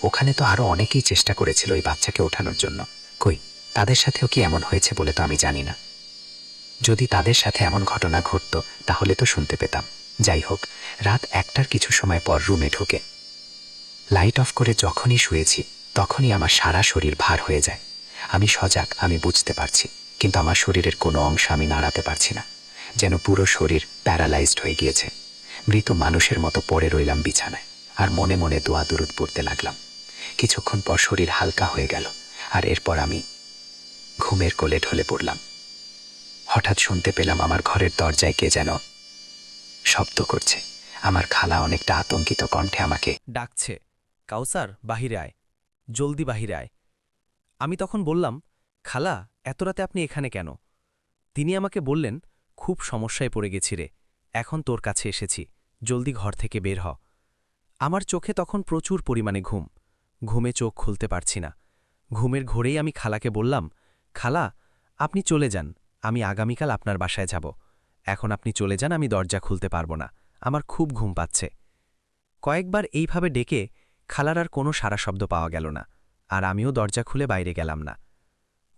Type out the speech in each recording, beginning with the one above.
ওখানে তো আরো অনেকেই চেষ্টা করেছিল ওই বাচ্চাকে ওঠানোর জন্য। কই, তাদের সাথেও কি এমন হয়েছে বলে তো আমি জানি না। যদি তাদের সাথে এমন ঘটনা ঘটতো তাহলে তো শুনতে পেতাম। যাই হোক, রাত 1টার কিছু সময় পর রুমে ঢুকে লাইট অফ করে যখনই শুয়েছি তখনই আমার সারা শরীর ভার হয়ে যায়। আমি সজাগ, আমি বুঝতে পারছি, কিন্তু আমার শরীরের কোনো অংশ আমি নাড়াতে পারছি না। যেন পুরো শরীর প্যারালাইজড হয়ে গিয়েছে। মৃত মানুষের মতো পড়ে রইলাম বিছানায় আর মনে মনে দোয়া দুরুদ পড়তে লাগলাম। কিছুক্ষণ পর শরীর হালকা হয়ে গেল আর এরপর আমি ঘুমের কোলে ঢলে পড়লাম। হঠাৎ শুনতে পেলাম আমার ঘরের দরজায় কে যেন শব্দ করছে। আমার খালা অনেকটা আতঙ্কিত কণ্ঠে আমাকে ডাকছে, কাউসার, বাহিরে আয়, জলদি বাহিরে আয়। আমি তখন বললাম, খালা, এত রাতে আপনি এখানে কেন? তিনি আমাকে বললেন, খুব সমস্যায় পড়ে গেছি রে, এখন তোর কাছে এসেছি, জলদি ঘর থেকে বের হ। আমার চোখে তখন প্রচুর পরিমাণে ঘুম, ঘুমে চোখ খুলতে পারছি না। ঘুমের ঘোরেই আমি খালাকে বললাম, খালা, আপনি চলে যান, আমি আগামীকাল আপনার বাসায় যাব। এখন আপনি চলে যান, আমি দরজা খুলতে পারবো না, আমার খুব ঘুম পাচ্ছে। কয়েকবার এইভাবে ডেকে খালার আর কোনো সারা শব্দ পাওয়া গেল না, আর আমিও দরজা খুলে বাইরে গেলাম না।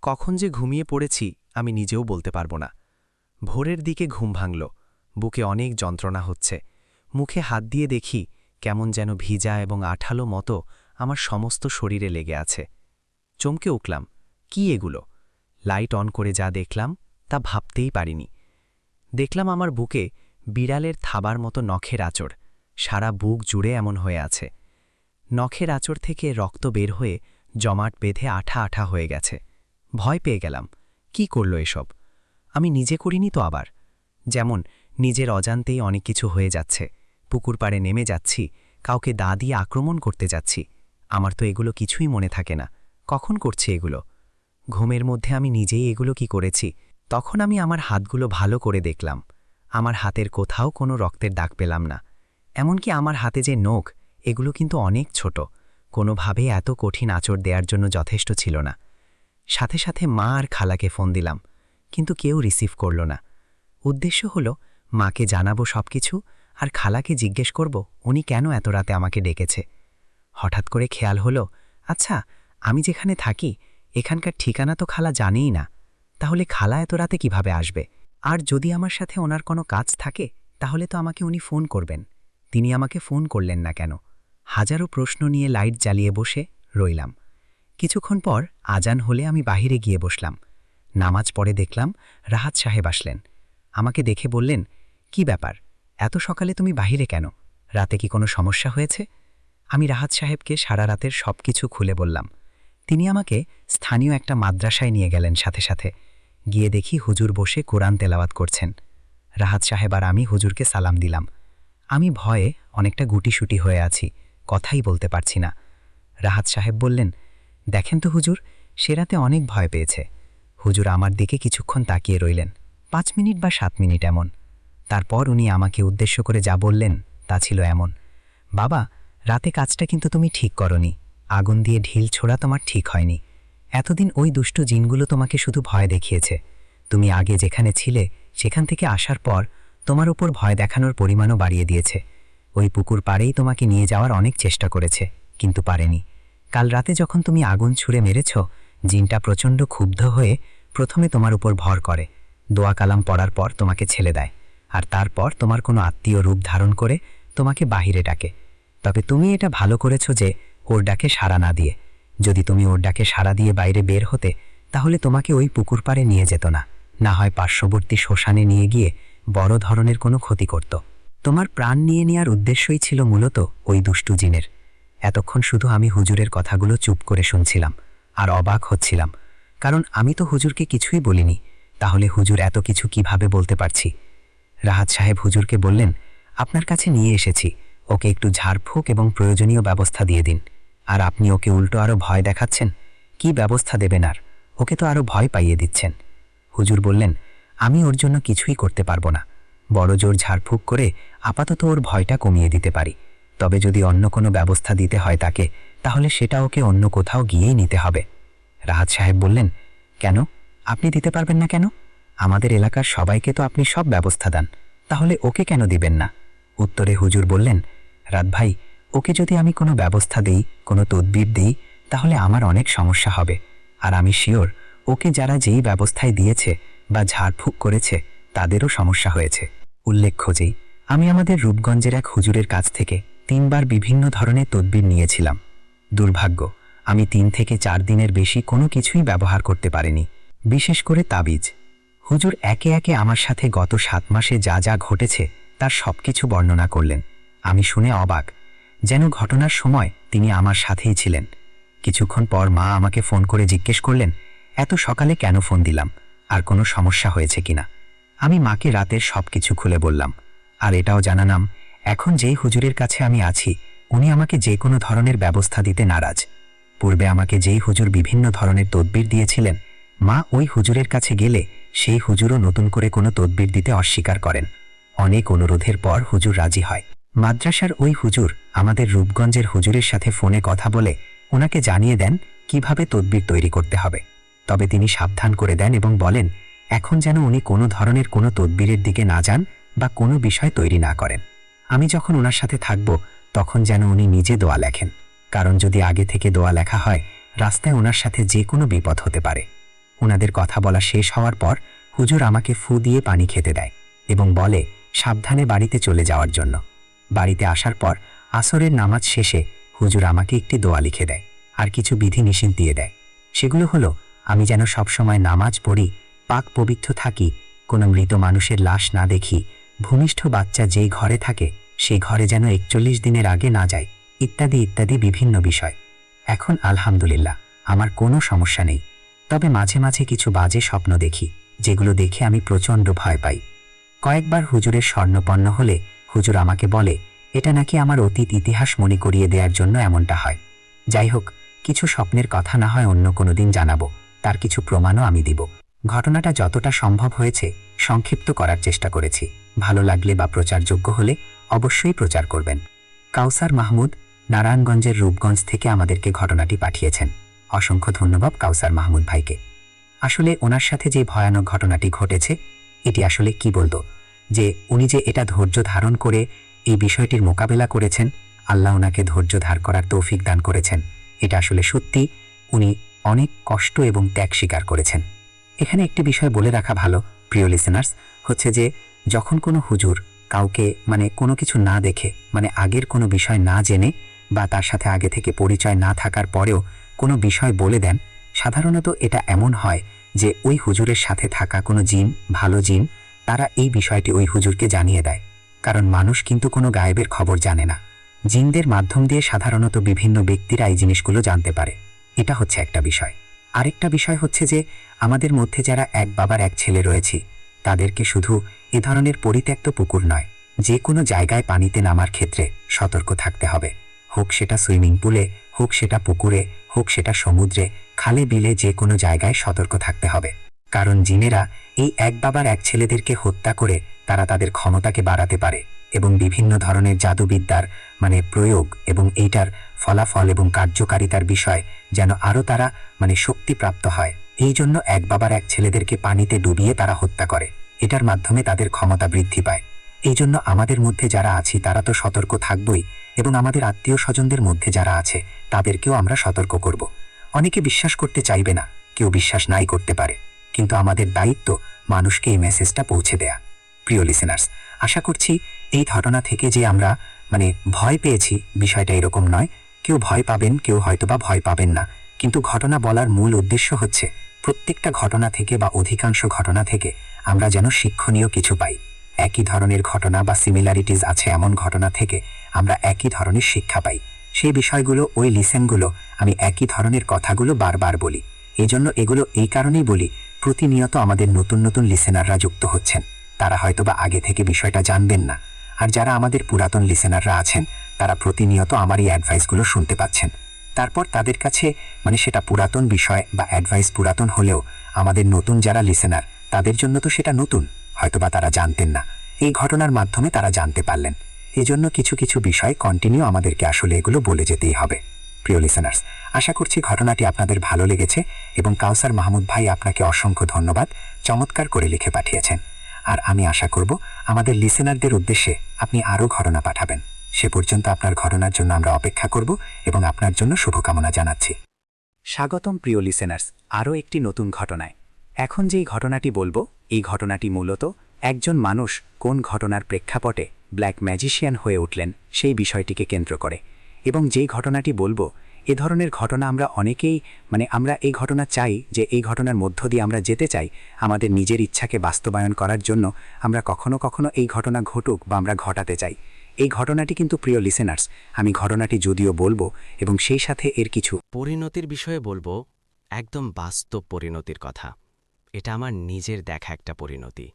কখন যে ঘুমিয়ে পড়েছি আমি নিজেও বলতে পারবো না। ভোরের দিকে ঘুম ভাঙল, বুকে অনেক যন্ত্রণা হচ্ছে। মুখে হাত দিয়ে দেখি কেমন যেন ভিজা এবং আঠালো মতো আমার সমস্ত শরীরে লেগে আছে। চমকে উঠলাম, কি এগুলো? লাইট অন করে যা দেখলাম তা ভাবতেই পারিনি। দেখলাম আমার বুকে বিড়ালের থাবার মতো নখের আঁচড়, সারা বুক জুড়ে এমন হয়ে আছে। নখের আঁচড় থেকে রক্ত বের হয়ে জমাট বেঁধে আঠা আঠা হয়ে গেছে। ভয় পেয়ে গেলাম, কি করল এসব? আমি নিজে করিনি তো আবার? যেমন নিজের অজান্তেই অনেক কিছু হয়ে যাচ্ছে, পুকুর পাড়ে নেমে যাচ্ছি, কাউকে দা দিয়ে আক্রমণ করতে যাচ্ছি। আমার তো এগুলো কিছুই মনে থাকে না, কখন করছি এগুলো? ঘুমের মধ্যে আমি নিজেই এগুলো কি করেছি? তখন আমি আমার হাতগুলো ভালো করে দেখলাম। আমার হাতের কোথাও কোনো রক্তের দাগ পেলাম না। এমনকি আমার হাতে যে নখ, এগুলো কিন্তু অনেক ছোট, কোনোভাবে এত কঠিন আঁচড় দেওয়ার জন্য যথেষ্ট ছিল না। সাথে সাথে মা আর খালাকে ফোন দিলাম, কিন্তু কেউ রিসিভ করল না। উদ্দেশ্য হলো মাকে জানাবো সবকিছু, আর খালাকে জিজ্ঞেস করব উনি কেন এত রাতে আমাকে ডেকেছে। হঠাৎ করে খেয়াল হলো, আচ্ছা, আমি যেখানে থাকি এখানকার ঠিকানা তো খালা জানেই না, তাহলে খালা এত রাতে কিভাবে আসবে? আর যদি আমার সাথে ওনার কোনো কাজ থাকে তাহলে তো আমাকে উনি ফোন করবেন, তিনি আমাকে ফোন করলেন না কেন? হাজারো প্রশ্ন নিয়ে লাইট জ্বালিয়ে বসে রইলাম। কিছুক্ষণ পর আজান হলে আমি বাহিরে গিয়ে বসলাম। নামাজ পড়ে দেখলাম রাহাত সাহেব আসলেন। আমাকে দেখে বললেন, কি ব্যাপার, এত সকালে তুমি বাহিরে কেন? রাতে কি কোনো সমস্যা হয়েছে? আমি রাহাত সাহেবকে সারা রাতের সব কিছু খুলে বললাম। তিনি আমাকে স্থানীয় একটা মাদ্রাসায় নিয়ে গেলেন সাথে সাথে। গিয়ে দেখি হুজুর বসে কোরআন তেলাওয়াত করছেন। রাহাত সাহেব আর আমি হুজুরকে সালাম দিলাম। আমি ভয়ে অনেকটা গুটিসুটি হয়ে আছি, কথাই বলতে পারছি না। রাহাত সাহেব বললেন, দেখেন তো হুজুর, সে রাতে অনেক ভয় পেয়েছে। হুজুর আমার দিকে কিছুক্ষণ তাকিয়ে রইলেন, 5 মিনিট বা 7 মিনিট এমন। তারপর উনি আমাকে উদ্দেশ্য করে যা বললেন তা ছিল এমন, বাবা, রাতে কাজটা কিন্তু তুমি ঠিক করনি, আগুন দিয়ে ঢিল ছোড়া তোমার ঠিক হয়নি। এতদিন ওই দুষ্ট জিনগুলো তোমাকে শুধু ভয় দেখিয়েছে। তুমি আগে যেখানে ছিলে সেখান থেকে আসার পর তোমার উপর ভয় দেখানোর পরিমাণও বাড়িয়ে দিয়েছে। ওই পুকুর পাড়েই তোমাকে নিয়ে যাওয়ার অনেক চেষ্টা করেছে, কিন্তু পারেনি। কাল রাতে যখন তুমি আগুন ছুঁড়ে মেরেছ, জিনটা প্রচণ্ড ক্ষুব্ধ হয়ে প্রথমে তোমার উপর ভর করে, দোয়া কালাম পড়ার পর তোমাকে ছেড়ে দেয়, আর তারপর তোমার কোনো আত্মীয় রূপ ধারণ করে তোমাকে বাহিরে ডাকে। তবে তুমি এটা ভালো করেছ যে ওর ডাকে সাড়া না দিয়ে। যদি তুমি ওর ডাকে সাড়া দিয়ে বাইরে বের হতে, তাহলে তোমাকে ওই পুকুর পাড়ে নিয়ে যেত না, না হয় পার্শ্ববর্তী শ্মশানে নিয়ে গিয়ে বড় ধরনের কোনো ক্ষতি করত। তোমার প্রাণ নিয়ে নেওয়ার উদ্দেশ্যই ছিল মূলত ওই দুষ্টু জিনের। এতক্ষণ শুধু আমি হুজুরের কথাগুলো চুপ করে শুনছিলাম আর অবাক হচ্ছিলাম, কারণ আমি তো হুজুরকে কিছুই বলিনি। তাহলে হুজুর এত কিছু কিভাবে বলতে পারছি? রাহাত সাহেব হুজুরকে বললেন, আপনার কাছে নিয়ে এসেছি, ওকে একটু ঝাড়ফুঁক এবং প্রয়োজনীয় ব্যবস্থা দিয়ে দিন। আর আপনি ওকে উল্টো আরও ভয় দেখাচ্ছেন। কি ব্যবস্থা দেবেন? আর ওকে তো আরও ভয় পাইয়ে দিচ্ছেন। হুজুর বললেন, আমি ওর জন্য কিছুই করতে পারবো না। বড় জোর ঝাড়ফুঁক করে আপাতত ওর ভয়টা কমিয়ে দিতে পারি, তবে যদি অন্য কোনো ব্যবস্থা দিতে হয় তাকে, তাহলে সেটা ওকে অন্য কোথাও গিয়েই নিতে হবে। রাহাত সাহেব বললেন, কেন, আপনি দিতে পারবেন না কেন? আমাদের এলাকার সবাইকে তো আপনি সব ব্যবস্থা দেন, তাহলে ওকে কেন দিবেন না? উত্তরে হুজুর বললেন, রাত ভাই, ও ওকে যদি আমি কোনো ব্যবস্থা দেই, কোনো তদবির দেই, তাহলে আমার অনেক সমস্যা হবে। আর আমি শিওর ওকে যারা যেই ব্যবস্থায় দিয়েছে বা ঝাড়ফুঁক করেছে তাদেরও সমস্যা হয়েছে। উল্লেখ্য যেই আমি আমাদের রূপগঞ্জের এক হুজুরের কাছ থেকে 3 বার বিভিন্ন ধরনের তদবির নিয়েছিলাম। দুর্ভাগ্য, আমি 3 থেকে 4 দিনের বেশি কোনো কিছুই ব্যবহার করতে পারিনি, বিশেষ করে তাবিজ। হুজুর একে একে আমার সাথে গত 7 মাসে যা যা ঘটেছে তার সবকিছু বর্ণনা করলেন। আমি শুনে অবাক, যেন ঘটনার সময় তিনি আমার সাথেই ছিলেন। কিছুক্ষণ পর মা আমাকে ফোন করে জিজ্ঞেস করলেন, এত সকালে কেন ফোন দিলাম, আর কোনো সমস্যা হয়েছে কিনা। আমি মাকে রাতের সবকিছু খুলে বললাম, আর এটাও জানালাম এখন যেই হুজুরের কাছে আমি আছি উনি আমাকে যে কোনো ধরনের ব্যবস্থা দিতে নারাজ। পূর্বে আমাকে যেই হুজুর বিভিন্ন ধরনের তদবির দিয়েছিলেন, মা ওই হুজুরের কাছে গেলে সেই হুজুরও নতুন করে কোনো তদবির দিতে অস্বীকার করেন। অনেক অনুরোধের পর হুজুর রাজি হয়। মাদ্রাসার ওই হুজুর আমাদের রূপগঞ্জের হুজুরের সাথে ফোনে কথা বলে ওনাকে জানিয়ে দেন কিভাবে তদবির তৈরি করতে হবে। তবে তিনি সাবধান করে দেন এবং বলেন এখন যেন উনি কোনো ধরনের কোনো তদবিরের দিকে না যান বা কোনো বিষয় তৈরি না করেন। আমি যখন ওনার সাথে থাকব তখন যেন উনি নিজে দোয়া লেখেন, কারণ যদি আগে থেকে দোয়া লেখা হয় রাস্তায় ওনার সাথে যে কোনো বিপদ হতে পারে। ওনাদের কথা বলা শেষ হওয়ার পর হুজুর আমাকে ফু দিয়ে পানি খেতে দেয় এবং বলে সাবধানে বাড়িতে চলে যাওয়ার জন্য। বাড়িতে আসার পর আসরের নামাজ শেষে হুজুর আমাকে একটি দোয়া লিখে দেয় আর কিছু বিধি নিষেধ দিয়ে দেয়। সেগুলো হলো আমি যেন সবসময় নামাজ পড়ি, পাক পবিত্র থাকি, কোনো মৃত মানুষের লাশ না দেখি, ভূমিষ্ঠ বাচ্চা যেই ঘরে থাকে সেই ঘরে যেন 41 দিনের আগে না যায়, ইত্যাদি ইত্যাদি বিভিন্ন বিষয়। এখন আলহামদুলিল্লাহ আমার কোনো সমস্যা নেই। তবে মাঝে মাঝে কিছু বাজে স্বপ্ন দেখি, যেগুলো দেখে আমি প্রচণ্ড ভয় পাই। কয়েকবার হুজুরের স্বর্ণপন্ন হলে হুজুর আমাকে বলে এটা নাকি আমার অতীত ইতিহাস মনে করিয়ে দেওয়ার জন্য এমনটা হয়। যাই হোক, কিছু স্বপ্নের কথা না হয় অন্য কোনো দিন জানাবো, তার কিছু প্রমাণও আমি দিব। ঘটনাটা যতটা সম্ভব হয়েছে সংক্ষিপ্ত করার চেষ্টা করেছি। ভালো লাগলে বা প্রচারযোগ্য হলে অবশ্যই প্রচার করবেন। কাউসার মাহমুদ নারায়ণগঞ্জের রূপগঞ্জ থেকে আমাদেরকে ঘটনাটি পাঠিয়েছেন। অসংখ্য ধন্যবাদ কাউসার মাহমুদ ভাইকে। আসলে ওনার সাথে যে ভয়ানক ঘটনাটি ঘটেছে এটি আসলে কি বলবো, যে উনি যে এটা ধৈর্য ধারণ করে এই বিষয়টির মোকাবেলা করেছেন, আল্লাহ ওনাকে ধৈর্য ধার করার তৌফিক দান করেছেন। এটা আসলে সত্যি উনি অনেক কষ্ট এবং ত্যাগ স্বীকার করেছেন। এখানে একটি বিষয় বলে রাখা ভালো প্রিয় লিসেনার্স, হচ্ছে যে যখন কোনো হুজুর কাউকে কোনো কিছু না দেখে, আগের কোনো বিষয় না জেনে বা তার সাথে আগে থেকে পরিচয় না থাকার পরেও কোনো বিষয় বলে দেন, সাধারণত এটা এমন হয় যে ওই হুজুরের সাথে থাকা কোনো জিন, ভালো জিন, তারা এই বিষয়টি ওই হুজুরকে জানিয়ে দেয়। কারণ মানুষ কিন্তু কোনো গায়েবের খবর জানে না, জিনদের মাধ্যম দিয়ে সাধারণত বিভিন্ন ব্যক্তিরা এই জিনিসগুলো জানতে পারে। এটা হচ্ছে একটা বিষয়। আরেকটা বিষয় হচ্ছে যে আমাদের মধ্যে যারা এক বাবার এক ছেলে রয়েছি তাদেরকে শুধু এ ধরনের পরিত্যক্ত পুকুর নয়, যে কোনো জায়গায় পানিতে নামার ক্ষেত্রে সতর্ক থাকতে হবে। হোক সেটা সুইমিং পুলে, হোক সেটা পুকুরে, হোক সেটা সমুদ্রে, খালে বিলে, যে কোনো জায়গায় সতর্ক থাকতে হবে। কারণ জিনেরা এই এক বাবার এক ছেলেদেরকে হত্যা করে তারা তাদের ক্ষমতাকে বাড়াতে পারে এবং বিভিন্ন ধরনের জাদুবিদ্যার প্রয়োগ এবং এইটার ফলাফল এবং কার্যকারিতার বিষয় যেন আরও তারা শক্তিপ্রাপ্ত হয়। এই জন্য এক বাবার এক ছেলেদেরকে পানিতে ডুবিয়ে তারা হত্যা করে। এটার মাধ্যমে তাদের ক্ষমতা বৃদ্ধি পায়। এই জন্য আমাদের মধ্যে যারা আছি তারা তো সতর্ক থাকবই, এবং আমাদের আত্মীয় স্বজনদের মধ্যে যারা আছে তাদেরকেও আমরা সতর্ক করব। অনেকে বিশ্বাস করতে চাইবে না, কেউ বিশ্বাস নাই করতে পারে, কিন্তু আমাদের দায়িত্ব মানুষকে এই মেসেজটা পৌঁছে দেয়া। প্রিয় লিসেনার্স, আশা করছি এই ঘটনা থেকে যে আমরা ভয় পেয়েছি বিষয়টা এরকম নয়। কেউ ভয় পাবেন, কেউ হয়তোবা ভয় পাবেন না, কিন্তু ঘটনা বলার মূল উদ্দেশ্য হচ্ছে প্রত্যেকটা ঘটনা থেকে বা অধিকাংশ ঘটনা থেকে আমরা যেন শিক্ষণীয় কিছু পাই। একই ধরনের ঘটনা বা সিমিলারিটিজ আছে এমন ঘটনা থেকে আমরা একই ধরনের শিক্ষা পাই। সেই বিষয়গুলো, ওই লিসেনগুলো, আমি একই ধরনের কথাগুলো বারবার বলি। এই জন্য এগুলো এই কারণেই বলি, প্রতিনিয়ত আমাদের নতুন নতুন লিসেনাররা যুক্ত হচ্ছেন, তারা হয়তোবা আগে থেকে বিষয়টা জানবেন না। আর যারা আমাদের পুরাতন লিসেনাররা আছেন তারা প্রতিনিয়ত আমার এই অ্যাডভাইসগুলো শুনতে পাচ্ছেন। তারপর তাদের কাছে সেটা পুরাতন বিষয় বা অ্যাডভাইস পুরাতন হলেও আমাদের নতুন যারা লিসেনার তাদের জন্য তো সেটা নতুন, হয়তোবা তারা জানতেন না। এই ঘটনার মাধ্যমে তারা জানতে পারলেন। এজন্য কিছু কিছু বিষয় কন্টিনিউ আমাদেরকে আসলে এগুলো বলে যেতেই হবে। প্রিয় লিসেনার্স, আশা করছি ঘটনাটি আপনাদের ভালো লেগেছে, এবং কাউসার মাহমুদ ভাই আপনাকে অসংখ্য ধন্যবাদ, চমৎকার করে লিখে পাঠিয়েছেন। আর আমি আশা করব আমাদের লিসেনারদের উদ্দেশ্যে আপনি আরও ঘটনা পাঠাবেন। সে পর্যন্ত আপনার ঘটনার জন্য আমরা অপেক্ষা করব এবং আপনার জন্য শুভকামনা জানাচ্ছি। স্বাগতম প্রিয় লিসেনার্স, আরও একটি নতুন ঘটনায়। এখন যেই ঘটনাটি বলবো, এই ঘটনাটি মূলত একজন মানুষ কোন ঘটনার প্রেক্ষাপটে ব্ল্যাক ম্যাজিশিয়ান হয়ে উঠলেন সেই বিষয়টিকে কেন্দ্র করে। এবং যেই ঘটনাটি বলবো, এ ধরনের ঘটনা আমরা অনেকেই আমরা এই ঘটনা চাই, যে এই ঘটনার মধ্য দিয়ে আমরা যেতে চাই আমাদের নিজের ইচ্ছাকে বাস্তবায়ন করার জন্য। আমরা কখনো কখনো এই ঘটনা ঘটুক বা আমরা ঘটাতে চাই। এই ঘটনাটি কিন্তু প্রিয় লিসেনার্স, আমি ঘটনাটি যদিও বলবো এবং সেই সাথে এর কিছু পরিণতির বিষয়ে বলবো, একদম বাস্তব পরিণতির কথা। এটা আমার নিজের দেখা একটা পরিণতি।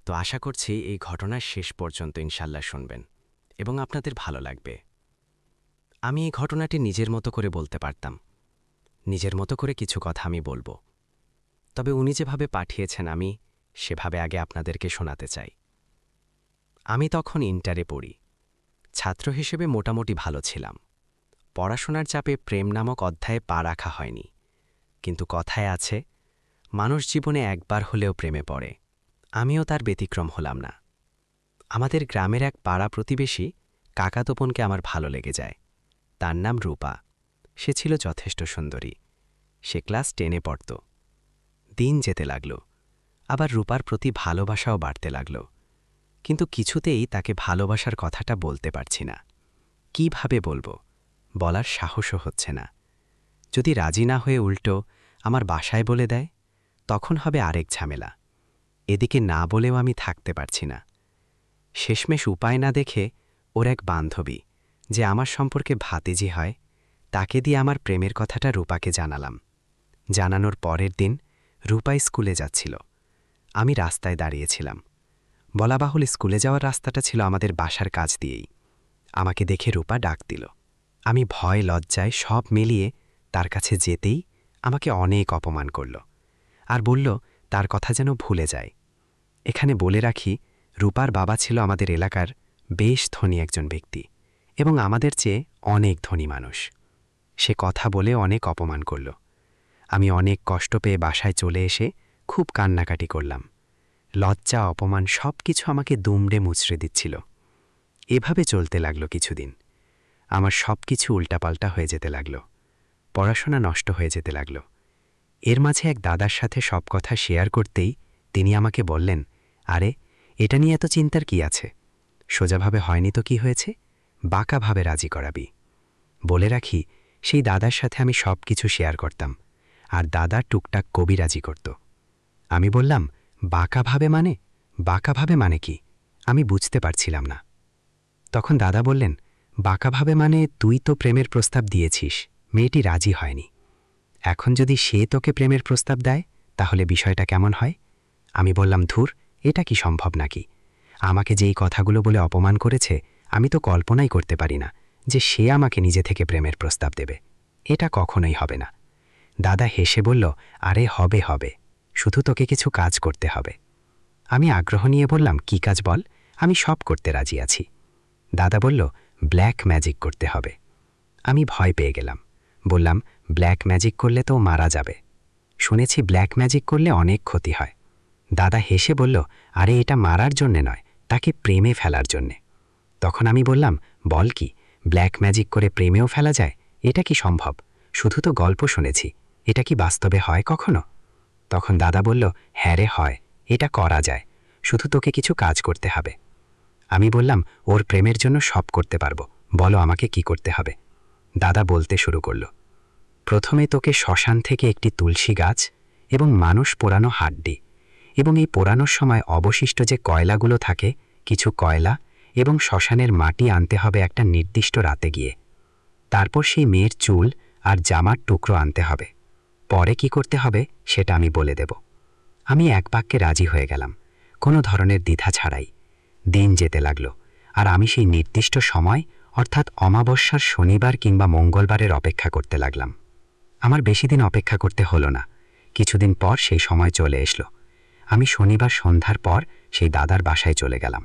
তো আশা করছি এই ঘটনার শেষ পর্যন্ত ইনশাল্লাহ শুনবেন এবং আপনাদের ভালো লাগবে। আমি এই ঘটনাটি নিজের মতো করে বলতে পারতাম, নিজের মতো করে কিছু কথা আমি বলবো, তবে উনি যেভাবে পাঠিয়েছেন আমি সেভাবে আগে আপনাদেরকে শোনাতে চাই। আমি তখন ইন্টারে পড়ি। ছাত্র হিসেবে মোটামুটি ভালো ছিলাম। পড়াশোনার চাপে প্রেম নামক অধ্যায়ে পা রাখা হয়নি, কিন্তু কথায় আছে, মানুষ জীবনে একবার হলেও প্রেমে পড়ে। আমিও তার ব্যতিক্রম হলাম না। আমাদের গ্রামের এক পাড়া প্রতিবেশী কাকাতোপনকে আমার ভালো লেগে যায়। তার নাম রূপা। সে ছিল যথেষ্ট সুন্দরী। সে ক্লাস 10-এ পড়ত। দিন যেতে লাগল, আবার রূপার প্রতি ভালোবাসাও বাড়তে লাগল, কিন্তু কিছুতেই তাকে ভালোবাসার কথাটা বলতে পারছি না। কিভাবে বলবো, বলার সাহসও হচ্ছে না। যদি রাজি না হয়ে উল্টো আমার বাসায় বলে দেয়, তখন হবে আরেক ঝামেলা। এদিকে না বলেও আমি থাকতে পারছি না। শেষমেশ উপায় না দেখে ওর এক বান্ধবী, যে আমার সম্পর্কে ভাতিজি হয়, তাকে দিয়ে আমার প্রেমের কথাটা রূপাকে জানালাম। জানানোর পরের দিন রূপা স্কুলে যাচ্ছিল। আমি রাস্তায় দাঁড়িয়েছিলাম। বলা বাহুল, স্কুলে যাওয়ার রাস্তাটা ছিল আমাদের বাসার কাছ দিয়েই। আমাকে দেখে রূপা ডাক দিল। আমি ভয় লজ্জায় সব মিলিয়ে তার কাছে যেতেই আমাকে অনেক অপমান করল, আর বলল তার কথা যেন ভুলে যায়। এখানে বলে রাখি, রূপার বাবা ছিল আমাদের এলাকার বেশ ধনী একজন ব্যক্তি এবং আমাদের চেয়ে অনেক ধনী মানুষ। সে কথা বলে অনেক অপমান করল। আমি অনেক কষ্ট পেয়ে বাসায় চলে এসে খুব কান্নাকাটি করলাম। লজ্জা অপমান সব কিছু আমাকে দুমড়ে মুচড়ে দিচ্ছিল। এভাবে চলতে লাগল কিছুদিন। আমার সব কিছু উল্টাপাল্টা হয়ে যেতে লাগল। পড়াশোনা নষ্ট হয়ে যেতে লাগল। এর মাঝে এক দাদার সাথে সব কথা শেয়ার করতেই তিনি আমাকে বললেন, আরে, এটা নিয়ে এত চিন্তার কি আছে? সোজাভাবে হয়নি তো কি হয়েছে, বাঁকাভাবে রাজি করাবি। বলে রাখি, সেই দাদার সাথে আমি সব কিছু শেয়ার করতাম, আর দাদা টুকটাক কবিরাজি করত। আমি বললাম, বাঁকাভাবে মানে কি? আমি বুঝতে পারছিলাম না। তখন দাদা বললেন, বাঁকাভাবে মানে তুই তো প্রেমের প্রস্তাব দিয়েছিস, মেয়েটি রাজি হয়নি। এখন যদি সে তোকে প্রেমের প্রস্তাব দেয়, তাহলে বিষয়টা কেমন হয়? আমি বললাম, ধুর, এটা কি সম্ভব নাকি? আমাকে যেই কথাগুলো বলে অপমান করেছে, আমি তো কল্পনাই করতে পারি না যে সে আমাকে নিজে থেকে প্রেমের প্রস্তাব দেবে। এটা কখনোই হবে না। দাদা হেসে বলল, আরে হবে, শুধু তোকে কিছু কাজ করতে হবে। আমি আগ্রহ নিয়ে বললাম, কি কাজ বল, আমি সব করতে রাজি আছি। দাদা বলল, ব্ল্যাক ম্যাজিক করতে হবে। আমি ভয় পেয়ে গেলাম। বললাম, ব্ল্যাক ম্যাজিক করলে তো মারা যাবে। শুনেছি ব্ল্যাক ম্যাজিক করলে অনেক ক্ষতি হয়। দাদা হেসে বলল, আরে, এটা মারার জন্যে নয়, তাকে প্রেমে ফেলার জন্যে। তখন আমি বললাম, বল কি, ব্ল্যাক ম্যাজিক করে প্রেমেও ফেলা যায়? এটা কি সম্ভব? শুধু তো গল্প শুনেছি, এটা কি বাস্তবে হয় কখনো? তখন দাদা বলল, হ্যাঁ রে, হয়, এটা করা যায়, শুধু তোকে কিছু কাজ করতে হবে। আমি বললাম, ওর প্রেমের জন্য সব করতে পারবো, বলো আমাকে কি করতে হবে। দাদা বলতে শুরু করল, প্রথমে তোকে শ্মশান থেকে একটি তুলসী গাছ এবং মানুষ পোড়ানো হাড্ডি এবং এই পোড়ানোর সময় অবশিষ্ট যে কয়লাগুলো থাকে, কিছু কয়লা এবং শ্মশানের মাটি আনতে হবে একটা নির্দিষ্ট রাতে গিয়ে। তারপর সেই মেয়ের চুল আর জামার টুকরো আনতে হবে। পরে কি করতে হবে সেটা আমি বলে দেব। আমি এক বাক্যে রাজি হয়ে গেলাম, কোনো ধরনের দ্বিধা ছাড়াই। দিন যেতে লাগলো, আর আমি সেই নির্দিষ্ট সময় অর্থাৎ অমাবস্যার শনিবার কিংবা মঙ্গলবারের অপেক্ষা করতে লাগলাম। আমার বেশি দিন অপেক্ষা করতে হলো না। কিছুদিন পর সেই সময় চলে এসলো। আমি শনিবার সন্ধ্যার পর সেই দাদার বাসায় চলে গেলাম।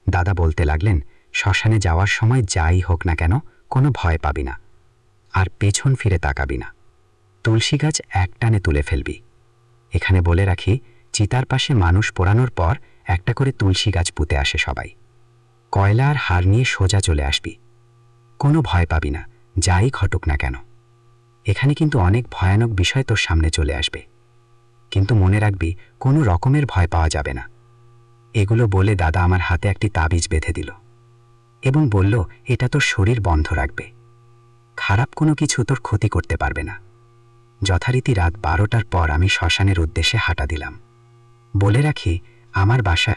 দাদা বলতে লাগলেন, শ্মশানে যাওয়ার সময় যাই হোক না কেন, কোনো ভয় পাবি না, আর পেছন ফিরে তাকাবি না। তুলসী গাছ একটানে তুলে ফেলবি। এখানে বলে রাখি, চিতার পাশে মানুষ পোড়ানোর পর একটা করে তুলসী গাছ পুঁতে আসে সবাই। কয়লা আর হার নিয়ে সোজা চলে আসবি। কোনো ভয় পাবি না, যাই ঘটুক না কেন। এখানে কিন্তু অনেক ভয়ানক বিষয় তোর সামনে চলে আসবে, কিন্তু মনে রাখবি কোনো রকমের ভয় পাওয়া যাবে না। এগুলো বলে দাদা আমার হাতে একটি তাবিজ বেঁধে দিল এবং বলল, এটা তোর শরীর বন্ধ রাখবে, খারাপ কোনো কিছু তোর ক্ষতি করতে পারবে না। যথারীতি রাত 12টার পর আমি শ্মশানের উদ্দেশ্যে হাঁটা দিলাম। বলে রাখি, আমার বাসা।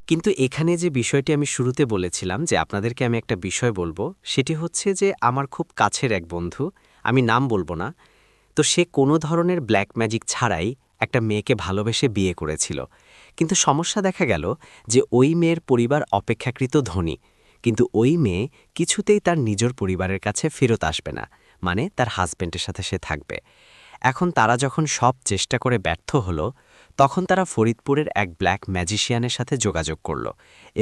কিন্তু এখানে যে বিষয়টি আমি শুরুতে বলেছিলাম যে আপনাদেরকে আমি একটা বিষয় বলবো, সেটি হচ্ছে যে আমার খুব কাছের এক বন্ধু, আমি নাম বলবো না, তো সে কোনো ধরনের ব্ল্যাক ম্যাজিক ছাড়াই একটা মেয়েকে ভালোবেসে বিয়ে করেছিল। কিন্তু সমস্যা দেখা গেল যে ওই মেয়ের পরিবার অপেক্ষাকৃত ধনী, কিন্তু ওই মেয়ে কিছুতেই তার নিজের পরিবারের কাছে ফেরত আসবে না, মানে তার হাজব্যান্ডের সাথে সে থাকবে। এখন তারা যখন সব চেষ্টা করে ব্যর্থ হলো, তখন তারা ফরিদপুরের এক ব্ল্যাক ম্যাজিশিয়ানের সাথে যোগাযোগ করল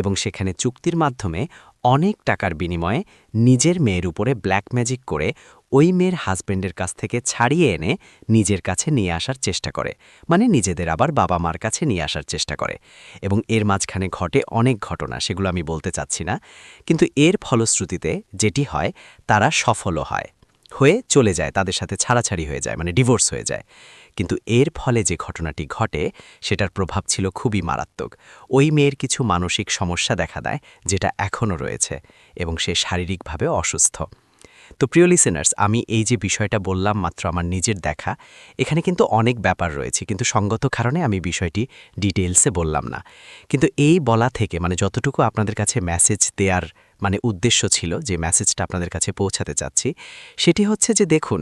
এবং সেখানে চুক্তির মাধ্যমে অনেক টাকার বিনিময়ে নিজের মেয়ের উপরে ব্ল্যাক ম্যাজিক করে ওই মেয়ের হাজব্যান্ডের কাছ থেকে ছাড়িয়ে এনে নিজের কাছে নিয়ে আসার চেষ্টা করে, মানে নিজেদের আবার বাবা মার কাছে নিয়ে আসার চেষ্টা করে। এবং এর মাঝখানে ঘটে অনেক ঘটনা, সেগুলো আমি বলতে চাচ্ছি না, কিন্তু এর ফলশ্রুতিতে যেটি হয়, তারা সফলও হয়ে চলে যায়, তাদের সাথে ছাড়াছাড়ি হয়ে যায়, মানে ডিভোর্স হয়ে যায়। কিন্তু এর ফলে যে ঘটনাটি ঘটে সেটার প্রভাব ছিল খুবই মারাত্মক। ওই মেয়ের কিছু মানসিক সমস্যা দেখা দেয়, যেটা এখনও রয়েছে, এবং সে শারীরিকভাবে অসুস্থ। তো প্রিয় লিসেনার্স, আমি এই যে বিষয়টা বললাম মাত্র আমার নিজের দেখা, এখানে কিন্তু অনেক ব্যাপার রয়েছে, কিন্তু সঙ্গত কারণে আমি বিষয়টি ডিটেইলসে বললাম না। কিন্তু এই বলা থেকে, মানে যতটুকু আপনাদের কাছে মেসেজ দেওয়ার মানে উদ্দেশ্য ছিল, যে মেসেজটা আপনাদের কাছে পৌঁছাতে চাচ্ছি, সেটি হচ্ছে যে দেখুন,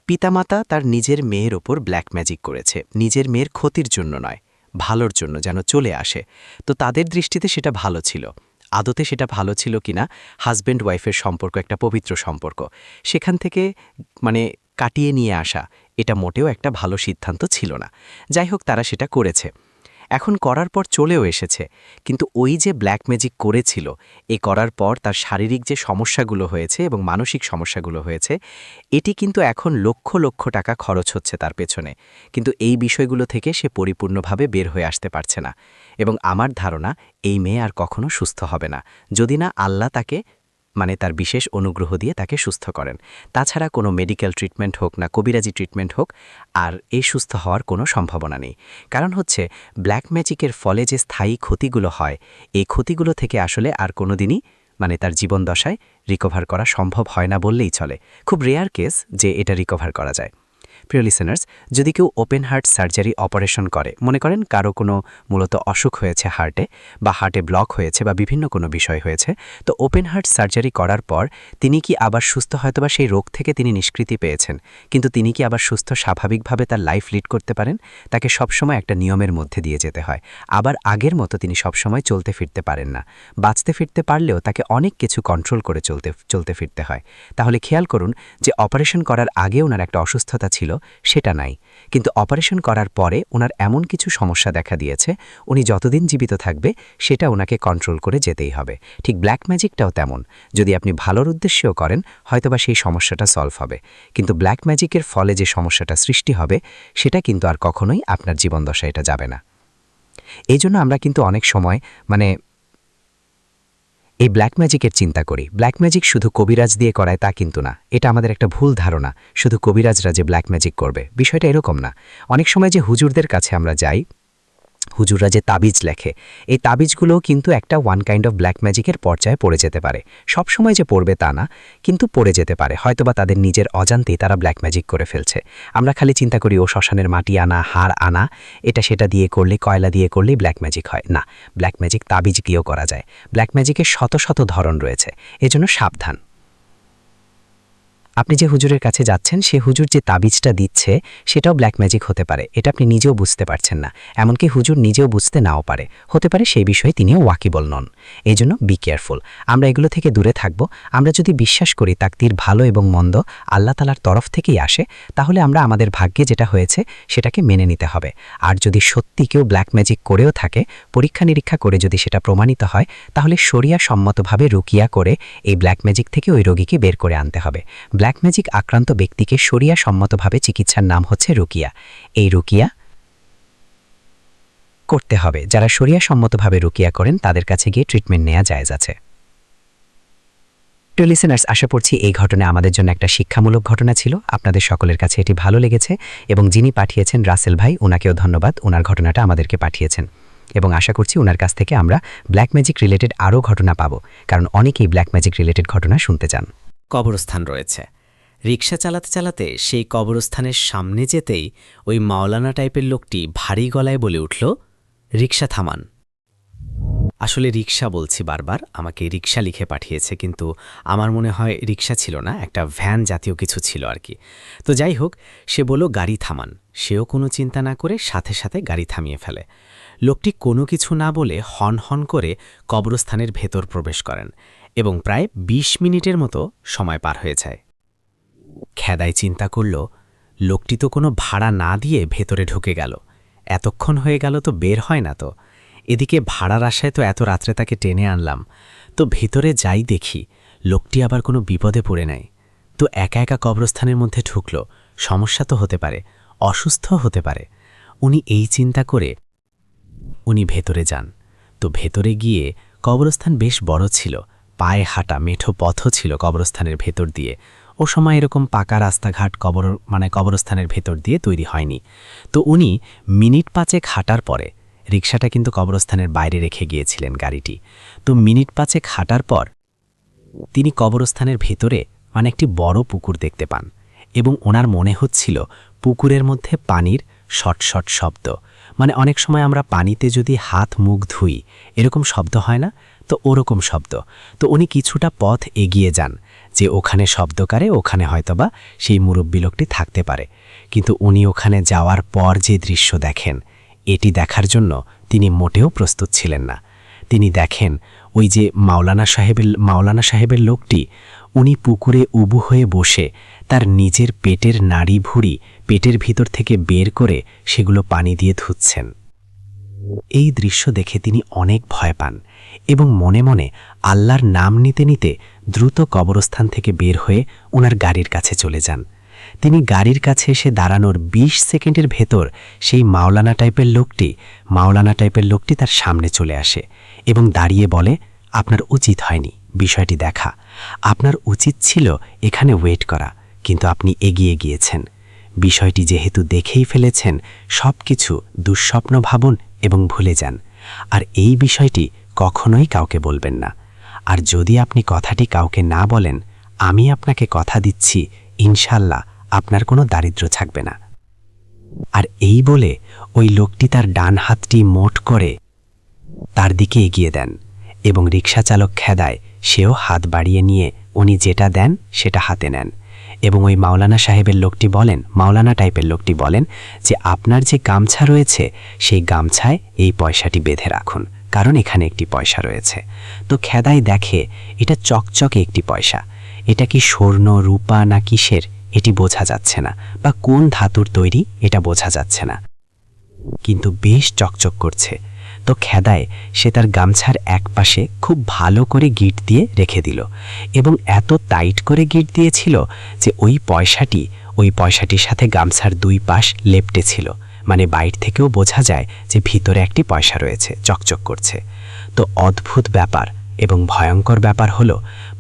পিতামাতা তার নিজের মেয়ের ওপর ব্ল্যাক ম্যাজিক করেছে, নিজের মেয়ের ক্ষতির জন্য নয়, ভালোর জন্য যেন চলে আসে। তো তাদের দৃষ্টিতে সেটা ভালো ছিল। আদতে সেটা ভালো ছিল কিনা, হাজব্যান্ড ওয়াইফের সম্পর্ক একটা পবিত্র সম্পর্ক, সেখান থেকে মানে কাটিয়ে নিয়ে আসা, এটা মোটেও একটা ভালো সিদ্ধান্ত ছিল না। যাই হোক, তারা সেটা করেছে, এখন করার পর চলেও এসেছে। কিন্তু ওই যে ব্ল্যাক ম্যাজিক করেছিল, এ করার পর তার শারীরিক যে সমস্যাগুলো হয়েছে এবং মানসিক সমস্যাগুলো হয়েছে, এটি কিন্তু এখন লক্ষ লক্ষ টাকা খরচ হচ্ছে তার পেছনে। কিন্তু এই বিষয়গুলো থেকে সে পরিপূর্ণভাবে বের হয়ে আসতে পারছে না, এবং আমার ধারণা এই মেয়ে আর কখনো সুস্থ হবে না, যদি না আল্লাহ তাকে মানে তার বিশেষ অনুগ্রহ দিয়ে তাকে সুস্থ করেন। তাছাড়া কোনো মেডিকেল ট্রিটমেন্ট হোক না কবিরাজি ট্রিটমেন্ট হোক, আর এই সুস্থ হওয়ার কোনো সম্ভাবনা নেই। কারণ হচ্ছে ব্ল্যাক ম্যাজিকের ফলে যে স্থায়ী ক্ষতিগুলো হয়, এই ক্ষতিগুলো থেকে আসলে আর কোনো দিনই মানে তার জীবন দশায় রিকভার করা সম্ভব হয় না বললেই চলে। খুব রেয়ার কেস যে এটা রিকভার করা যায়। প্রিয় লিসেনার্স, যদি কেউ ওপেন হার্ট সার্জারি অপারেশন করে, মনে করেন কারো কোনো মূলত অসুখ হয়েছে হার্টে, বা হার্টে ব্লক হয়েছে, বা বিভিন্ন কোনো বিষয় হয়েছে, তো ওপেন হার্ট সার্জারি করার পর তিনি কি আবার সুস্থ, হয়তোবা সেই রোগ থেকে তিনি নিষ্কৃতি পেয়েছেন, কিন্তু তিনি কি আবার সুস্থ স্বাভাবিকভাবে তার লাইফ লিড করতে পারেন? তাকে সবসময় একটা নিয়মের মধ্যে দিয়ে যেতে হয়। আবার আগের মতো তিনি সবসময় চলতে ফিরতে পারেন না। বাঁচতে ফিরতে পারলেও তাকে অনেক কিছু কন্ট্রোল করে চলতে ফিরতে হয়। তাহলে খেয়াল করুন যে অপারেশন করার আগে ওনার একটা অসুস্থতা ছিল, সেটা নাই, কিন্তু অপারেশন করার পরে ওনার এমন কিছু সমস্যা দেখা দিয়েছে, উনি যতদিন জীবিত থাকবে সেটা ওনাকে কন্ট্রোল করে যেতেই হবে। ঠিক ব্ল্যাক ম্যাজিকটাও তেমন, যদি আপনি ভালোর উদ্দেশ্যেও করেন, হয়তোবা সেই সমস্যাটা সলভ হবে, কিন্তু ব্ল্যাক ম্যাজিকের ফলে যে সমস্যাটা সৃষ্টি হবে, সেটা কিন্তু আর কখনোই আপনার জীবনদশায় এটা যাবে না। এই জন্য আমরা কিন্তু অনেক সময় মানে এই ব্ল্যাক ম্যাজিকের চিন্তা করি। ব্ল্যাক ম্যাজিক শুধু কবিরাজ দিয়ে করায় তা কিন্তু না, এটা আমাদের একটা ভুল ধারণা, শুধু কবিরাজরা যে ব্ল্যাক ম্যাজিক করবে, বিষয়টা এরকম না। অনেক সময় যে হুজুরদের কাছে আমরা যাই, হুজুররা যে তাবিজ লেখে, এই তাবিজগুলোও কিন্তু একটা ওয়ান কাইন্ড অফ ব্ল্যাক ম্যাজিকের পর্যায়ে পড়ে যেতে পারে। সব সময় যে পড়বে তা না, কিন্তু পড়ে যেতে পারে, হয়তোবা তাদের নিজের অজান্তেই তারা ব্ল্যাক ম্যাজিক করে ফেলছে। আমরা খালি চিন্তা করি ও শ্মশানের মাটি আনা, হাড় আনা, এটা সেটা দিয়ে করলে, কয়লা দিয়ে করলেই ব্ল্যাক ম্যাজিক হয় না। ব্ল্যাক ম্যাজিক তাবিজ দিয়েও করা যায়। ব্ল্যাক ম্যাজিকের শত শত ধরন রয়েছে, এজন্য সাবধান। আপনি যে হুজুরের কাছে যাচ্ছেন, সে হুজুর যে তাবিজটা দিচ্ছে সেটাও ব্ল্যাক ম্যাজিক হতে পারে, এটা আপনি নিজেও বুঝতে পারছেন না, এমনকি হুজুর নিজেও বুঝতে নাও পারে, হতে পারে সেই বিষয়ে তিনিও ওয়াকিবল নন। এই জন্য বি কেয়ারফুল, আমরা এগুলো থেকে দূরে থাকব। আমরা যদি বিশ্বাস করি তাকদীর ভালো এবং মন্দ আল্লাহ তাআলার তরফ থেকেই আসে, তাহলে আমরা আমাদের ভাগ্যে যেটা হয়েছে সেটাকে মেনে নিতে হবে। আর যদি সত্যি কেউ ব্ল্যাক ম্যাজিক করেও থাকে, পরীক্ষা নিরীক্ষা করে যদি সেটা প্রমাণিত হয়, তাহলে শরিয়া সম্মতভাবে রুকিয়া করে এই ব্ল্যাক ম্যাজিক থেকে ওই রোগীকে বের করে আনতে হবে। ব্ল্যাক ম্যাজিক আক্রান্ত ব্যক্তিকে শরিয়া সম্মতভাবে চিকিৎসার নাম হচ্ছে রুকিয়া। এই রুকিয়া করতে হবে। যারা শরিয়া সম্মতভাবে রুকিয়া করেন তাদের কাছে গিয়ে ট্রিটমেন্ট নেওয়া জায়েজ আছে। প্রিয় লিসেনার্স, আশা করছি এই ঘটনা আমাদের জন্য একটা শিক্ষামূলক ঘটনা ছিল। আপনাদের সকলের কাছে এটি ভালো লেগেছে এবং যিনি পাঠিয়েছেন রাসেল ভাই, ওনাকেও ধন্যবাদ। ওনার ঘটনাটা আমাদেরকে পাঠিয়েছেন এবং আশা করছি ওনার কাছ থেকে আমরা ব্ল্যাক ম্যাজিক রিলেটেড আরও ঘটনা পাবো, কারণ অনেকেই ব্ল্যাক ম্যাজিক রিলেটেড ঘটনা শুনতে চান। কবরস্থান রয়েছে। রিকশা চালাতে চালাতে সেই কবরস্থানের সামনে যেতেই ওই মাওলানা টাইপের লোকটি ভারী গলায় বলে উঠল, রিকশা থামান। আসলে রিকশা বলছি বারবার, আমাকে রিকশা লিখে পাঠিয়েছে, কিন্তু আমার মনে হয় রিকশা ছিল না, একটা ভ্যান জাতীয় কিছু ছিল আর কি। তো যাই হোক, সে বলল গাড়ি থামান। সেও কোনো চিন্তা না করে সাথে সাথে গাড়ি থামিয়ে ফেলে। লোকটি কোনো কিছু না বলে হন হন করে কবরস্থানের ভেতর প্রবেশ করেন এবং প্রায় ২০ মিনিটের মতো সময় পার হয়ে যায়। খেদাই চিন্তা করল, লোকটি তো কোনো ভাড়া না দিয়ে ভেতরে ঢুকে গেল, এতক্ষণ হয়ে গেল তো বের হয় না তো। এদিকে ভাড়ার আশায় তো এত রাত্রে তাকে টেনে আনলাম, তো ভেতরে যাই দেখি লোকটি আবার কোনো বিপদে পড়ে নাই। তো একা একা কবরস্থানের মধ্যে ঢুকল, সমস্যা তো হতে পারে, অসুস্থ হতে পারে। উনি এই চিন্তা করে উনি ভেতরে যান। তো ভেতরে গিয়ে কবরস্থান বেশ বড় ছিল, পায়ে হাঁটা মেঠো পথও ছিল কবরস্থানের ভেতর দিয়ে। ও সময় এরকম পাকা রাস্তাঘাট কবরস্থানের ভেতর দিয়ে তৈরি হয়নি। তো উনি মিনিট ৫ হাঁটার পরে, রিকশাটা কিন্তু কবরস্থানের বাইরে রেখে গিয়েছিলেন গাড়িটি, তো মিনিট ৫ হাঁটার পর তিনি কবরস্থানের ভেতরে একটি বড় পুকুর দেখতে পান এবং ওনার মনে হচ্ছিল পুকুরের মধ্যে পানির শটশট শব্দ। অনেক সময় আমরা পানিতে যদি হাত মুখ ধুই এরকম শব্দ হয় না, তো ওরকম শব্দ। তো উনি কিছুটা পথ এগিয়ে যান যে ওখানে শব্দকারে ওখানে হয়তোবা সেই মুরব্বী লোকটি থাকতে পারে। কিন্তু উনি ওখানে যাওয়ার পর যে দৃশ্য দেখেন, এটি দেখার জন্য তিনি মোটেও প্রস্তুত ছিলেন না। তিনি দেখেন ওই যে মাওলানা সাহেবের লোকটি, উনি পুকুরে উবু হয়ে বসে তার নিজের পেটের নাড়ি ভুঁড়ি পেটের ভিতর থেকে বের করে সেগুলো পানি দিয়ে ধুচ্ছেন। এই দৃশ্য দেখে তিনি অনেক ভয় পান এবং মনে মনে আল্লাহর নাম নিতে নিতে দ্রুত কবরস্থান থেকে বের হয়ে ওনার গাড়ির কাছে চলে যান। তিনি গাড়ির কাছে এসে দাঁড়ানোর ২০ সেকেন্ডের ভেতর সেই মাওলানা টাইপের লোকটি তার সামনে চলে আসে এবং দাঁড়িয়ে বলে, আপনার উচিত হয়নি বিষয়টি দেখা, আপনার উচিত ছিল এখানে ওয়েট করা, কিন্তু আপনি এগিয়ে গিয়েছেন। বিষয়টি যেহেতু দেখেই ফেলেছেন, সব কিছু দুঃস্বপ্ন ভাবুন এবং ভুলে যান। আর এই বিষয়টি কখনোই কাউকে বলবেন না। আর যদি আপনি কথাটি কাউকে না বলেন, আমি আপনাকে কথা দিচ্ছি ইনশাল্লাহ আপনার কোনো দারিদ্র্য থাকবে না। আর এই বলে ওই লোকটি তার ডান হাতটি মোট করে তার দিকে এগিয়ে দেন এবং রিকশা চালক খেদায় সেও হাত বাড়িয়ে নিয়ে উনি যেটা দেন সেটা হাতে নেন এবং ওই মাওলানা টাইপের লোকটি বলেন যে আপনার যে গামছা রয়েছে সেই গামছায় এই পয়সাটি বেঁধে রাখুন, কারণ এখানে একটি পয়সা রয়েছে। তো খেদাই দেখে এটা চকচকে একটি পয়সা। এটা কি স্বর্ণ, রূপা না কিসের এটি বোঝা যাচ্ছে না, বা কোন ধাতুর তৈরি এটা বোঝা যাচ্ছে না, কিন্তু বেশ চকচক করছে। তো খেদায় সে তার গামছার এক পাশে খুব ভালো করে গিঁট দিয়ে রেখে দিল এবং এত টাইট করে গিঁট দিয়েছিল যে ওই পয়সাটির সাথে গামছার দুই পাশ লেপ্টে ছিল, বাইরে থেকেও বোঝা যায় যে ভিতরে একটি পয়সা রয়েছে, চকচক করছে। তো অদ্ভুত ব্যাপার এবং ভয়ঙ্কর ব্যাপার হলো,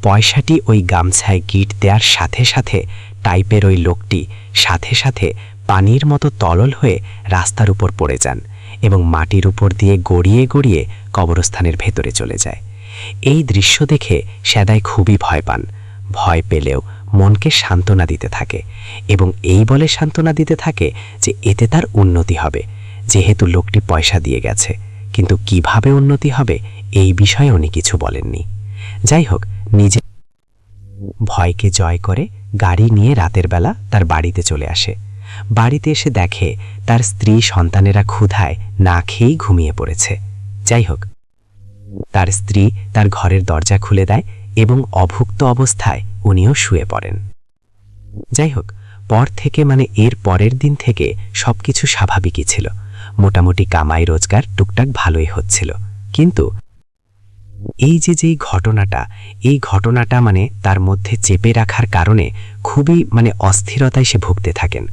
পয়সাটি ওই গামছায় গিঁট দেওয়ার সাথে সাথে টাইপের ওই লোকটি সাথে সাথে পানির মতো তরল হয়ে রাস্তার উপর পড়ে যান এবং মাটির উপর দিয়ে গড়িয়ে গড়িয়ে কবরস্থানের ভেতরে চলে যায়। এই দৃশ্য দেখে সেদাই খুবই ভয় পান। ভয় পেলেও মনকে সান্ত্বনা দিতে থাকে এবং এই বলে সান্ত্বনা দিতে থাকে যে এতে তার উন্নতি হবে, যেহেতু লোকটি পয়সা দিয়ে গেছে। কিন্তু কিভাবে উন্নতি হবে এই বিষয়ে উনি কিছু বলেননি। যাই হোক, নিজে ভয়কে জয় করে গাড়ি নিয়ে রাতের বেলা তার বাড়িতে চলে আসে। বাড়িতে এসে দেখে তার স্ত্রী সন্তানেরা ক্ষুধায় না খেয়েই ঘুমিয়ে পড়েছে। যাই হোক, তার স্ত্রী তার ঘরের দরজা খুলে দেয় এবং অভুক্ত অবস্থায় উনিও শুয়ে পড়েন। যাই হোক, পর থেকে এর পরের দিন থেকে সবকিছু স্বাভাবিকই ছিল। মোটামুটি কামাই রোজগার টুকটাক ভালোই হচ্ছিল, কিন্তু এই যেই ঘটনাটা, এই ঘটনাটা মানে তার মধ্যে চেপে রাখার কারণে খুবই অস্থিরতায় সে ভুগতে থাকেন।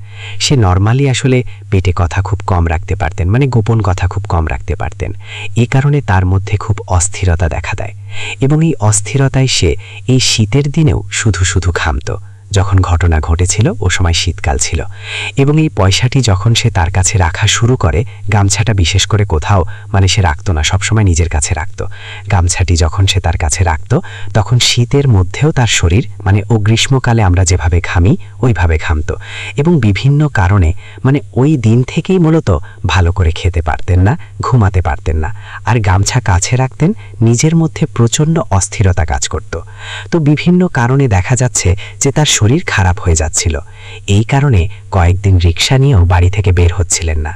সে নর্মালি আসলে পেটে কথা খুব কম রাখতে পারতেন, গোপন কথা খুব কম রাখতে পারতেন। এই কারণে তার মধ্যে খুব অস্থিরতা দেখা দেয়, এবং এই অস্থিরতায় সে এই শীতের দিনেও শুধু শুধু ঘামত। যখন ঘটনা ঘটেছিল ও সময় শীতকাল ছিল, এবং এই পয়সাটি যখন সে তার কাছে রাখা শুরু করে, গামছাটা বিশেষ করে কোথাও সে রাখত না, সবসময় নিজের কাছে রাখত। গামছাটি যখন সে তার কাছে রাখত, তখন শীতের মধ্যেও তার শরীর ও গ্রীষ্মকালে আমরা যেভাবে ঘামি ওইভাবে ঘামত, এবং বিভিন্ন কারণে ওই দিন থেকেই মূলত ভালো করে খেতে পারতেন না, ঘুমাতে পারতেন না, আর গামছা কাছে রাখতেন, নিজের মধ্যে প্রচণ্ড অস্থিরতা কাজ করত। তো বিভিন্ন কারণে দেখা যাচ্ছে যে তার শরীর খারাপ হয়ে যাচ্ছিল। এই কারণে কয়েকদিন রিকশা নিয়েও বাড়ি থেকে বের হচ্ছিলেন না।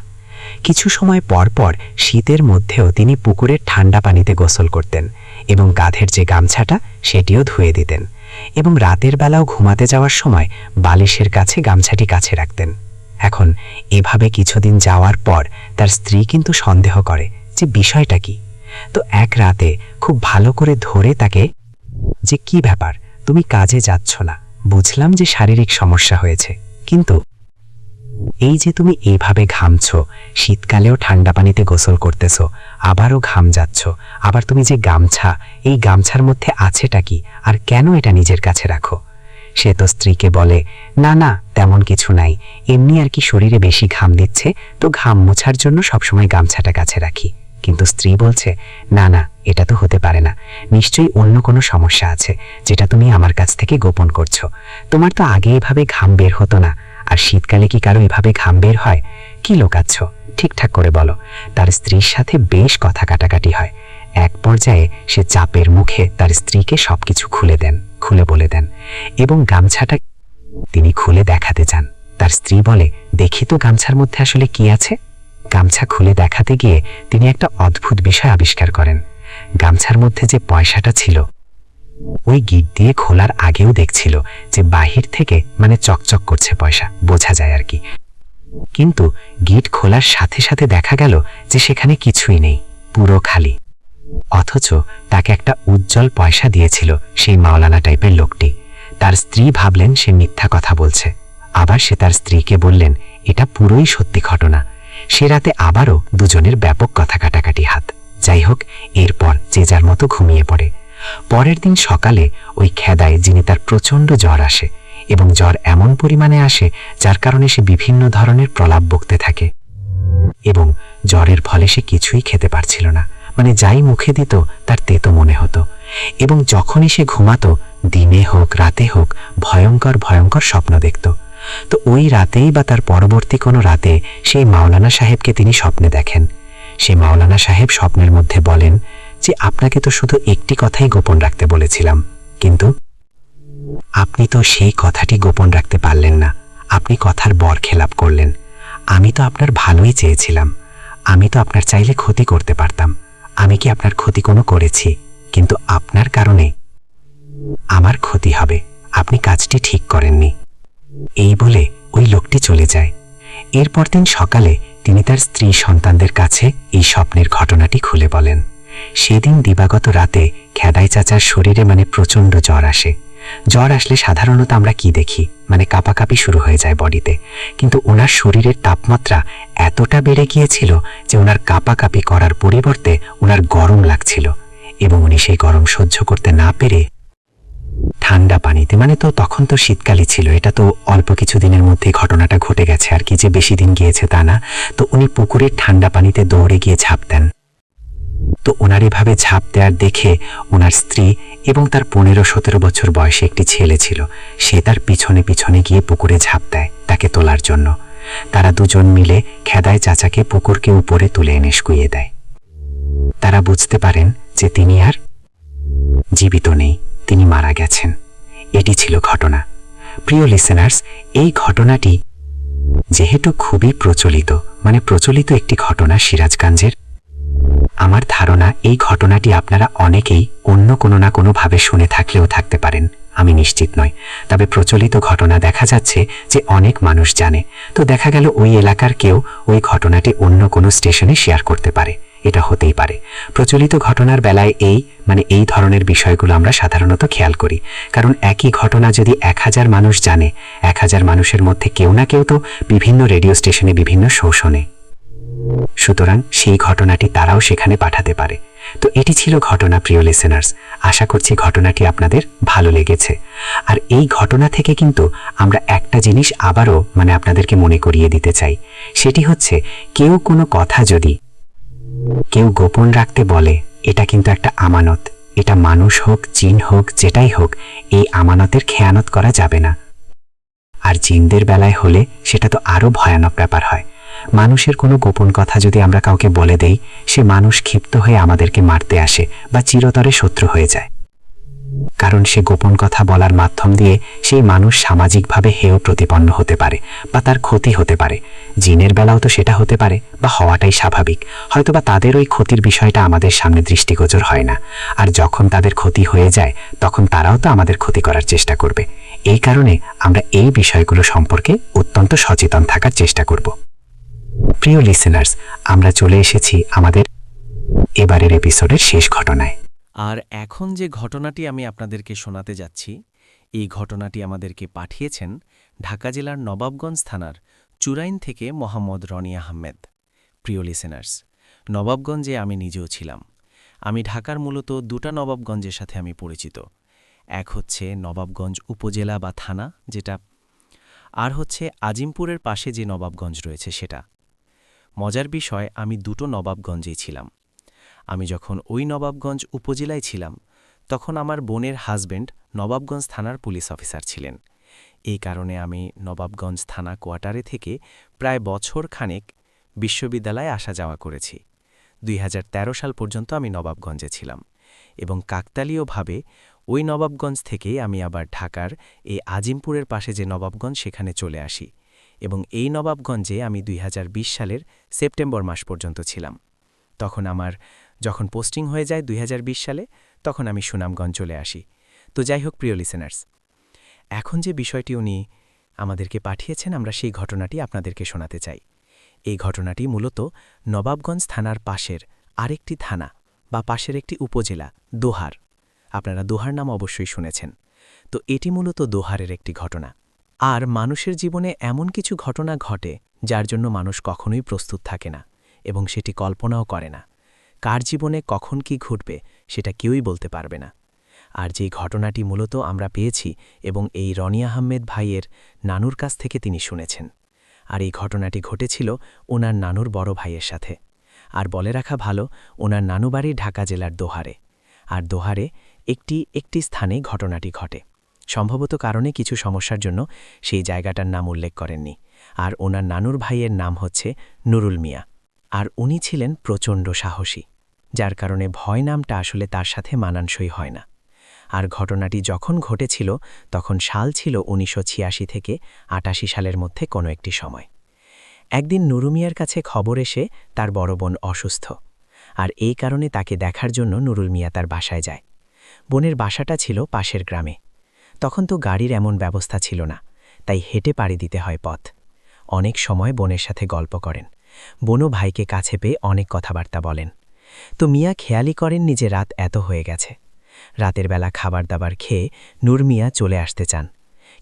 কিছু সময় পর পর শীতের মধ্যেও তিনি পুকুরের ঠান্ডা পানিতে গোসল করতেন, এবং কাঁধের যে গামছাটা সেটিও ধুয়ে দিতেন, এবং রাতের বেলাও ঘুমাতে যাওয়ার সময় বালিশের কাছে গামছাটি কাছে রাখতেন। এখন এভাবে কিছুদিন যাওয়ার পর তার স্ত্রী কিন্তু সন্দেহ করে যে বিষয়টা কি। তো এক রাতে খুব ভালো করে ধরে তাকে, যে কি ব্যাপার, তুমি কাজে যাচ্ছ না, বুঝলাম যে শারীরিক সমস্যা হয়েছে, কিন্তু এই যে তুমি এইভাবে ঘামছ, শীতকালেও ঠান্ডা পানিতে গোসল করতেছ, আবারও ঘাম যাচ্ছ, আবার তুমি যে গামছা, এই গামছার মধ্যে আছেটা কি, আর কেন এটা নিজের কাছে রাখো? সে তো স্ত্রীকে বলে, না না, তেমন কিছু নাই, এমনি আর কি, শরীরে বেশি ঘাম দিচ্ছে তো ঘাম মোছার জন্য সবসময় গামছাটা কাছে রাখি। কিন্তু স্ত্রী বলছে, না না, এটা তো হতে পারে না, নিশ্চয়ই অন্য কোনো সমস্যা আছে যেটা তুমি আমার কাছ থেকে গোপন করছো। তোমার তো আগে এভাবে ঘাম বের হতো না, আর শীতকালে কি কারো এভাবে ঘাম বের হয়? কি লোকাচ্ছ, ঠিকঠাক করে বলো। তার স্ত্রীর সাথে বেশ কথা কাটাকাটি হয়। এক পর্যায়ে সে চাপের মুখে তার স্ত্রীকে সবকিছু খুলে বলে দেন, এবং গামছাটা তিনি খুলে দেখাতে চান। তার স্ত্রী বলে, দেখি তো গামছার মধ্যে আসলে কি আছে। গামছা খুলে দেখাতে গিয়ে তিনি একটা অদ্ভুত বিষয় আবিষ্কার করেন। গামছার মধ্যে যে পয়সাটা ছিল, ওই গিট দিয়ে খোলার আগেও দেখছিল যে বাহির থেকে চকচক করছে পয়সা, বোঝা যায় আর কি, কিন্তু গিট খোলার সাথে সাথে দেখা গেল যে সেখানে কিছুই নেই, পুরো খালি। অথচ তাকে একটা উজ্জ্বল পয়সা দিয়েছিল সেই মাওলানা টাইপের লোকটি। তার স্ত্রী ভাবলেন সে মিথ্যা কথা বলছে। আবার সে তার স্ত্রীকে বললেন, এটা পুরোই সত্যি ঘটনা। সে রাতে আবারও দুজনের ব্যাপক কথা কাটাকাটি হাত। যাই হোক, এরপর যে যার মতো ঘুমিয়ে পড়ে। পরের দিন সকালে ওই খেদায় যিনি, তার প্রচণ্ড জ্বর আসে, এবং জ্বর এমন পরিমাণে আসে যার কারণে সে বিভিন্ন ধরনের প্রলাপ বকতে থাকে, এবং জ্বরের ফলে সে কিছুই খেতে পারছিল না, যাই মুখে দিত তার তেতো মনে হতো, এবং যখনই সে ঘুমাতো, দিনে হোক রাতে হোক, ভয়ঙ্কর ভয়ঙ্কর স্বপ্ন দেখত। তো ওই রাতেই বা তার পরবর্তী কোনো রাতে সেই মাওলানা সাহেবকে তিনি স্বপ্নে দেখেন। সেই মাওলানা সাহেব স্বপ্নের মধ্যে বলেন যে, আপনাকে তো শুধু একটি কথাই গোপন রাখতে বলেছিলাম, কিন্তু আপনি তো সেই কথাটি গোপন রাখতে পারলেন না, আপনি কথার বরখেলাপ করলেন। আমি তো আপনার ভালোই চেয়েছিলাম, আমি তো আপনার চাইলে ক্ষতি করতে পারতাম, আমি কি আপনার ক্ষতি কোনো করেছি? কিন্তু আপনার কারণে আমার ক্ষতি হবে, আপনি কাজটি ঠিক করেননি। এই বলে ওই লোকটি চলে যায়। এরপর দিন সকালে তিনি তার স্ত্রী সন্তানদের কাছে এই স্বপ্নের ঘটনাটি খুলে বলেন। সেদিন দিবাগত রাতে খেদাই চাচার শরীরে প্রচণ্ড জ্বর আসে। জ্বর আসলে সাধারণত আমরা কি দেখি, কাঁপাকাঁপি শুরু হয়ে যায় বডিতে, কিন্তু ওনার শরীরের তাপমাত্রা এতটা বেড়ে গিয়েছিল যে ওনার কাঁপাকাঁপি করার পরিবর্তে ওনার গরম লাগছিল, এবং উনি সেই গরম সহ্য করতে না পেরে ঠান্ডা পানিতে, তো তখন তো শীতকালই ছিল, এটা তো অল্প কিছু দিনের মধ্যে ঘটনাটা ঘটে গেছে আর কি, যে বেশি দিন গিয়েছে তা না। তো উনি পুকুরের ঠান্ডা পানিতে দৌড়ে গিয়ে ঝাঁপ দেন। তো ওনার এভাবে ঝাঁপ দেওয়ার দেখে ওনার স্ত্রী এবং তার 15-17 বছর বয়সে একটি ছেলে ছিল, সে তার পিছনে পিছনে গিয়ে পুকুরে ঝাঁপ দেয় তাকে তোলার জন্য। তারা দুজন মিলে খেদাই চাচাকে পুকুরকে উপরে তুলে এনে শুইয়ে দেয়। তারা বুঝতে পারেন যে তিনি আর জীবিত নেই, তিনি মারা গেছেন। এটি ছিল ঘটনা। প্রিয় লিসেনার্স, এই ঘটনাটি যেহেতু খুবই প্রচলিত একটি ঘটনা সিরাজগঞ্জের, আমার ধারণা এই ঘটনাটি আপনারা অনেকেই অন্য কোনো না কোনোভাবে শুনে থাকলেও থাকতে পারেন, আমি নিশ্চিত নই। তবে প্রচলিত ঘটনা দেখা যাচ্ছে যে অনেক মানুষ জানে। তো দেখা গেল ওই এলাকার কেউ ওই ঘটনাটি অন্য কোনো স্টেশনে শেয়ার করতে পারে, এটা হতেই পারে। প্রচলিত ঘটনার বেলায় এই ধরনের বিষয়গুলো আমরা সাধারণত খেয়াল করি, কারণ একই ঘটনা যদি 1000 মানুষ জানে, 1000 মানুষের মধ্যে কেউ না কেউ তো বিভিন্ন রেডিও স্টেশনে বিভিন্ন শো শোনে, সুতরাং সেই ঘটনাটি তারাও সেখানে পাঠাতে পারে। তো এটি ছিল ঘটনা, প্রিয় লিসেনার্স। আশা করছি ঘটনাটি আপনাদের ভালো লেগেছে। আর এই ঘটনা থেকে কিন্তু আমরা একটা জিনিস আবারও আপনাদেরকে মনে করিয়ে দিতে চাই, সেটি হচ্ছে কেউ কোনো কথা যদি কেউ গোপন রাখতে বলে, এটা কিন্তু একটা আমানত। এটা মানুষ হোক, জিন হোক, যেটাই হোক, এই আমানতের খেয়ানত করা যাবে না। আর জিনদের বেলায় হলে সেটা তো আরো ভয়ানক ব্যাপার হয়। মানুষের কোনো গোপন কথা যদি আমরা কাউকে বলে দেই, সে মানুষ ক্ষিপ্ত হয়ে আমাদেরকে মারতে আসে বা চিরতরে শত্রু হয়ে যায়, কারণ সে গোপন কথা বলার মাধ্যম দিয়ে সেই মানুষ সামাজিকভাবে হেয় প্রতিপন্ন হতে পারে বা তার ক্ষতি হতে পারে। জিনের বেলাও তো সেটা হতে পারে বা হওয়াটাই স্বাভাবিক। হয়তোবা তাদের ওই ক্ষতির বিষয়টা আমাদের সামনে দৃষ্টিগোচর হয় না, আর যখন তাদের ক্ষতি হয়ে যায় তখন তারাও তো আমাদের ক্ষতি করার চেষ্টা করবে। এই কারণে আমরা এই বিষয়গুলো সম্পর্কে অত্যন্ত সচেতন থাকার চেষ্টা করব। প্রিয় লিসেনার্স, আমরা চলে এসেছি আমাদের এবারের এপিসোডের শেষ ঘটনায়। আর এখন যে ঘটনাটি আমি আপনাদেরকে শোনাতে যাচ্ছি, এই ঘটনাটি আমাদেরকে পাঠিয়েছেন ঢাকা জেলার নবাবগঞ্জ থানার চুরাইন থেকে মোহাম্মদ রনি আহমেদ। প্রিয় লিসেনার্স, নবাবগঞ্জে আমি নিজেও ছিলাম। আমি ঢাকার মূলত দুটা নবাবগঞ্জের সাথে আমি পরিচিত। এক হচ্ছে নবাবগঞ্জ উপজেলা বা থানা, যেটা, আর হচ্ছে আজিমপুরের পাশে যে নবাবগঞ্জ রয়েছে সেটা। মজার বিষয়, আমি দুটো নবাবগঞ্জেই ছিলাম। আমি যখন ওই নবাবগঞ্জ উপজেলায় ছিলাম তখন আমার বোনের হাজব্যান্ড নবাবগঞ্জ থানার পুলিশ অফিসার ছিলেন। এই কারণে আমি নবাবগঞ্জ থানা কোয়ার্টারে থেকে প্রায় বছর খানেক বিশ্ববিদ্যালয়ে আসা যাওয়া করেছি। 2013 সাল পর্যন্ত আমি নবাবগঞ্জে ছিলাম এবং কাকতালীয়ভাবে ওই নবাবগঞ্জ থেকে আমি আবার ঢাকার এই আজিমপুরের পাশে যে নবাবগঞ্জ সেখানে চলে আসি এবং এই নবাবগঞ্জে আমি 2020 সালের সেপ্টেম্বর মাস পর্যন্ত ছিলাম। যখন পোস্টিং হয়ে যায় 2020 সালে, তখন আমি সুনামগঞ্জ চলে আসি। তো যাই হোক প্রিয় লিসেনার্স, এখন যে বিষয়টি উনি আমাদেরকে পাঠিয়েছেন, আমরা সেই ঘটনাটি আপনাদেরকে শোনাতে চাই। এই ঘটনাটি মূলত নবাবগঞ্জ থানার পাশের আরেকটি থানা বা পাশের একটি উপজেলা, দোহার। আপনারা দোহার নাম অবশ্যই শুনেছেন। তো এটি মূলত দোহারের একটি ঘটনা। আর মানুষের জীবনে এমন কিছু ঘটনা ঘটে যার জন্য মানুষ কখনোই প্রস্তুত থাকে না এবং সেটি কল্পনাও করে না। কার জীবনে কখন কি ঘটবে সেটা কেউই বলতে পারবে না। আর যেই ঘটনাটি মূলত আমরা পেয়েছি এবং এই রনি আহমেদ ভাইয়ের নানুর কাছ থেকে তিনি শুনেছেন। আর এই ঘটনাটি ঘটেছিল ওনার নানুর বড় ভাইয়ের সাথে। আর বলে রাখা ভালো, ওনার নানু বাড়ি ঢাকা জেলার দোহারে। আর দোহারে একটি স্থানে ঘটনাটি ঘটে। সম্ভবত কারণে কিছু সমস্যার জন্য সেই জায়গাটার নাম উল্লেখ করেননি। আর ওনার নানুর ভাইয়ের নাম হচ্ছে নুরুল মিয়া। আর উনি ছিলেন প্রচণ্ড সাহসী, যার কারণে ভয় নামটা আসলে তার সাথে মানানসই হয় না। আর ঘটনাটি যখন ঘটেছিল তখন সাল ছিল 1986 থেকে 88 সালের মধ্যে কোনো একটি সময়। একদিন নুরু মিয়ার কাছে খবর এসে তার বড় বোন অসুস্থ, আর এই কারণে তাকে দেখার জন্য নুরুল মিয়া তার বাসায় যায়। বোনের বাসাটা ছিল পাশের গ্রামে। তখন তো গাড়ির এমন ব্যবস্থা ছিল না, তাই হেঁটে পাড়ি দিতে হয় পথ। অনেক সময় বোনের সাথে গল্প করেন। বোনও ভাইকে কাছে পেয়ে অনেক কথাবার্তা বলেন। তো মিয়া খেয়ালই করেননি যে রাত এত হয়ে গেছে। রাতের বেলা খাবার দাবার খেয়ে নূর মিয়া চলে আসতে চান,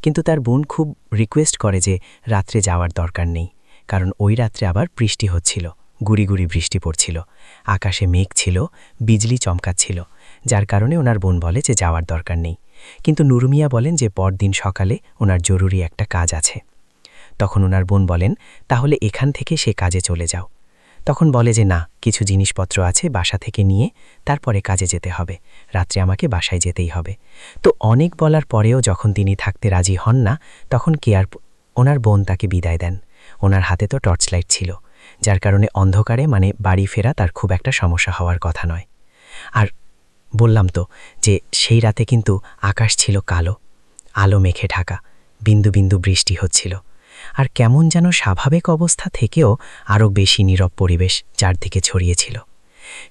কিন্তু তার বোন খুব রিকোয়েস্ট করে যে রাত্রে যাওয়ার দরকার নেই, কারণ ওই রাত্রে আবার বৃষ্টি হচ্ছিল, গুড়ি গুড়ি বৃষ্টি পড়ছিল, আকাশে মেঘ ছিল, বিজলি চমকাচ্ছিল, যার কারণে ওনার বোন বলে যে যাওয়ার দরকার নেই। কিন্তু নূর মিয়া বলেন যে পরদিন সকালে ওনার জরুরি একটা কাজ আছে। তখন ওনার বোন বলেন, তাহলে এখান থেকে সে কাজে চলে যাও। তখন বলে যে না, কিছু জিনিসপত্র আছে বাসা থেকে নিয়ে তারপরে কাজে যেতে হবে, রাত্রে আমাকে বাসায় যেতেই হবে। তো অনেক বলার পরেও যখন তিনি থাকতে রাজি হন না, তখন ওনার বোন তাকে বিদায় দেন। ওনার হাতে তো টর্চ লাইট ছিল, যার কারণে অন্ধকারে বাড়ি ফেরা তার খুব একটা সমস্যা হওয়ার কথা নয়। আর বললাম তো যে সেই রাতে কিন্তু আকাশ ছিল কালো, আলো মেঘে ঢাকা, বিন্দু বিন্দু বৃষ্টি হচ্ছিল। আর কেমন যেন স্বাভাবিক অবস্থা থেকেও আরও বেশি নীরব পরিবেশ চারদিকে ছড়িয়েছিল।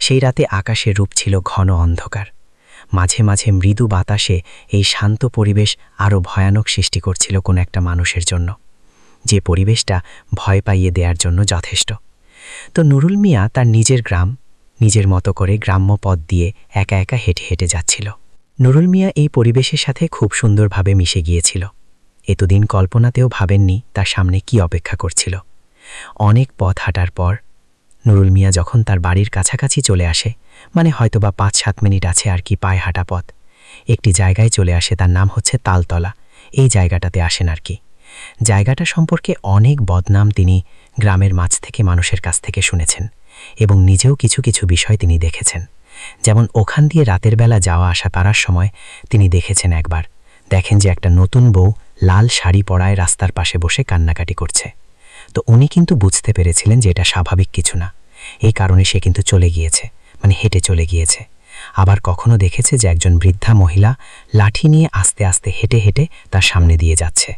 সেই রাতে আকাশের রূপ ছিল ঘন অন্ধকার। মাঝে মাঝে মৃদু বাতাসে এই শান্ত পরিবেশ আরও ভয়ানক সৃষ্টি করছিল কোনো একটা মানুষের জন্য, যে পরিবেশটা ভয় পাইয়ে দেওয়ার জন্য যথেষ্ট। তো নুরুল মিয়া তার নিজের গ্রাম নিজের মতো করে গ্রাম্য পথ দিয়ে একা একা হেঁটে হেঁটে যাচ্ছিল। নুরুল মিয়া এই পরিবেশের সাথে খুব সুন্দরভাবে মিশে গিয়েছিল। এতদিন কল্পনাতেও ভাবেননি তার সামনে কি অপেক্ষা করছিল। অনেক পথ হাঁটার পর নুরুল মিয়া যখন তার বাড়ির কাছাকাছি চলে আসে, মানে হয়তোবা ৫-৭ মিনিট আছে আর কি পায়ে হাঁটা পথ, একটি জায়গায় চলে আসে, তার নাম হচ্ছে তালতলা। এই জায়গাটাতে আসেন আর কি। জায়গাটা সম্পর্কে অনেক বদনাম তিনি গ্রামের মাঝ থেকে মানুষের কাছ থেকে শুনেছেন এবং নিজেও কিছু কিছু বিষয় তিনি দেখেছেন। যেমন ওখান দিয়ে রাতের বেলা যাওয়া আসা করার সময় তিনি দেখেছেন একবার, দেখেন যে একটা নতুন বউ লাল শাড়ি পরায় রাস্তার পাশে বসে কান্নাকাটি করছে। তো উনি কিন্তু বুঝতে পেরেছিলেন যে এটা স্বাভাবিক কিছু না। এই কারণে সে কিন্তু চলে গিয়েছে, মানে হেঁটে চলে গিয়েছে। আবার কখনো দেখেছে যে একজন বৃদ্ধা মহিলা লাঠি নিয়ে আস্তে আস্তে হেঁটে হেঁটে তার সামনে দিয়ে যাচ্ছে।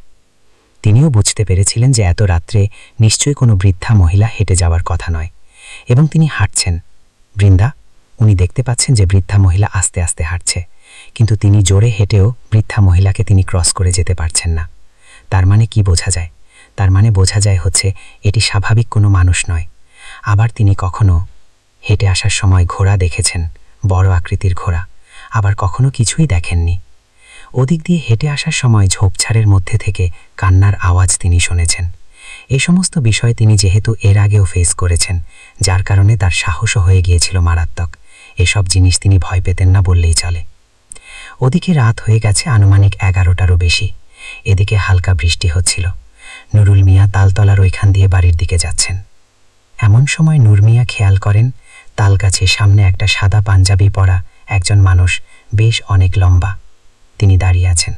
তিনিও বুঝতে পেরেছিলেন যে এত রাত্রে নিশ্চয়ই কোনো বৃদ্ধা মহিলা হেঁটে যাওয়ার কথা নয়, এবং তিনি হাঁটছেন। বৃন্দা, উনি দেখতে পাচ্ছেন যে বৃদ্ধা মহিলা আস্তে আস্তে হাঁটছে, কিন্তু তিনি জোরে হেঁটেও বৃদ্ধা মহিলাকে তিনি ক্রস করে যেতে পারছেন না। তার মানে কি বোঝা যায়? তার মানে বোঝা যায় হচ্ছে এটি স্বাভাবিক কোনো মানুষ নয়। আবার তিনি কখনো হেঁটে আসার সময় ঘোড়া দেখেছেন, বড় আকৃতির ঘোড়া, আবার কখনো কিছুই দেখেননি। ওদিক দিয়ে হেঁটে আসার সময় ঝোপঝাড়ের মধ্যে থেকে কান্নার আওয়াজ তিনি শুনেছেন। এই সমস্ত বিষয় তিনি যেহেতু এর আগেও ফেস করেছেন, যার কারণে তার সাহসও হয়ে গিয়েছিল মারাত্মক। এসব জিনিস তিনি ভয় পেতেন না বললেই চলে। ওদিকে রাত হয়ে গেছে আনুমানিক 11টারও বেশি। এদিকে হালকা বৃষ্টি হচ্ছিল। নুরুল মিয়া তালতলার ওইখান দিয়ে বাড়ির দিকে যাচ্ছেন। এমন সময় নূর মিয়া খেয়াল করেন তাল গাছের সামনে একটা সাদা পাঞ্জাবি পরা একজন মানুষ, বেশ অনেক লম্বা, তিনি দাঁড়িয়ে আছেন।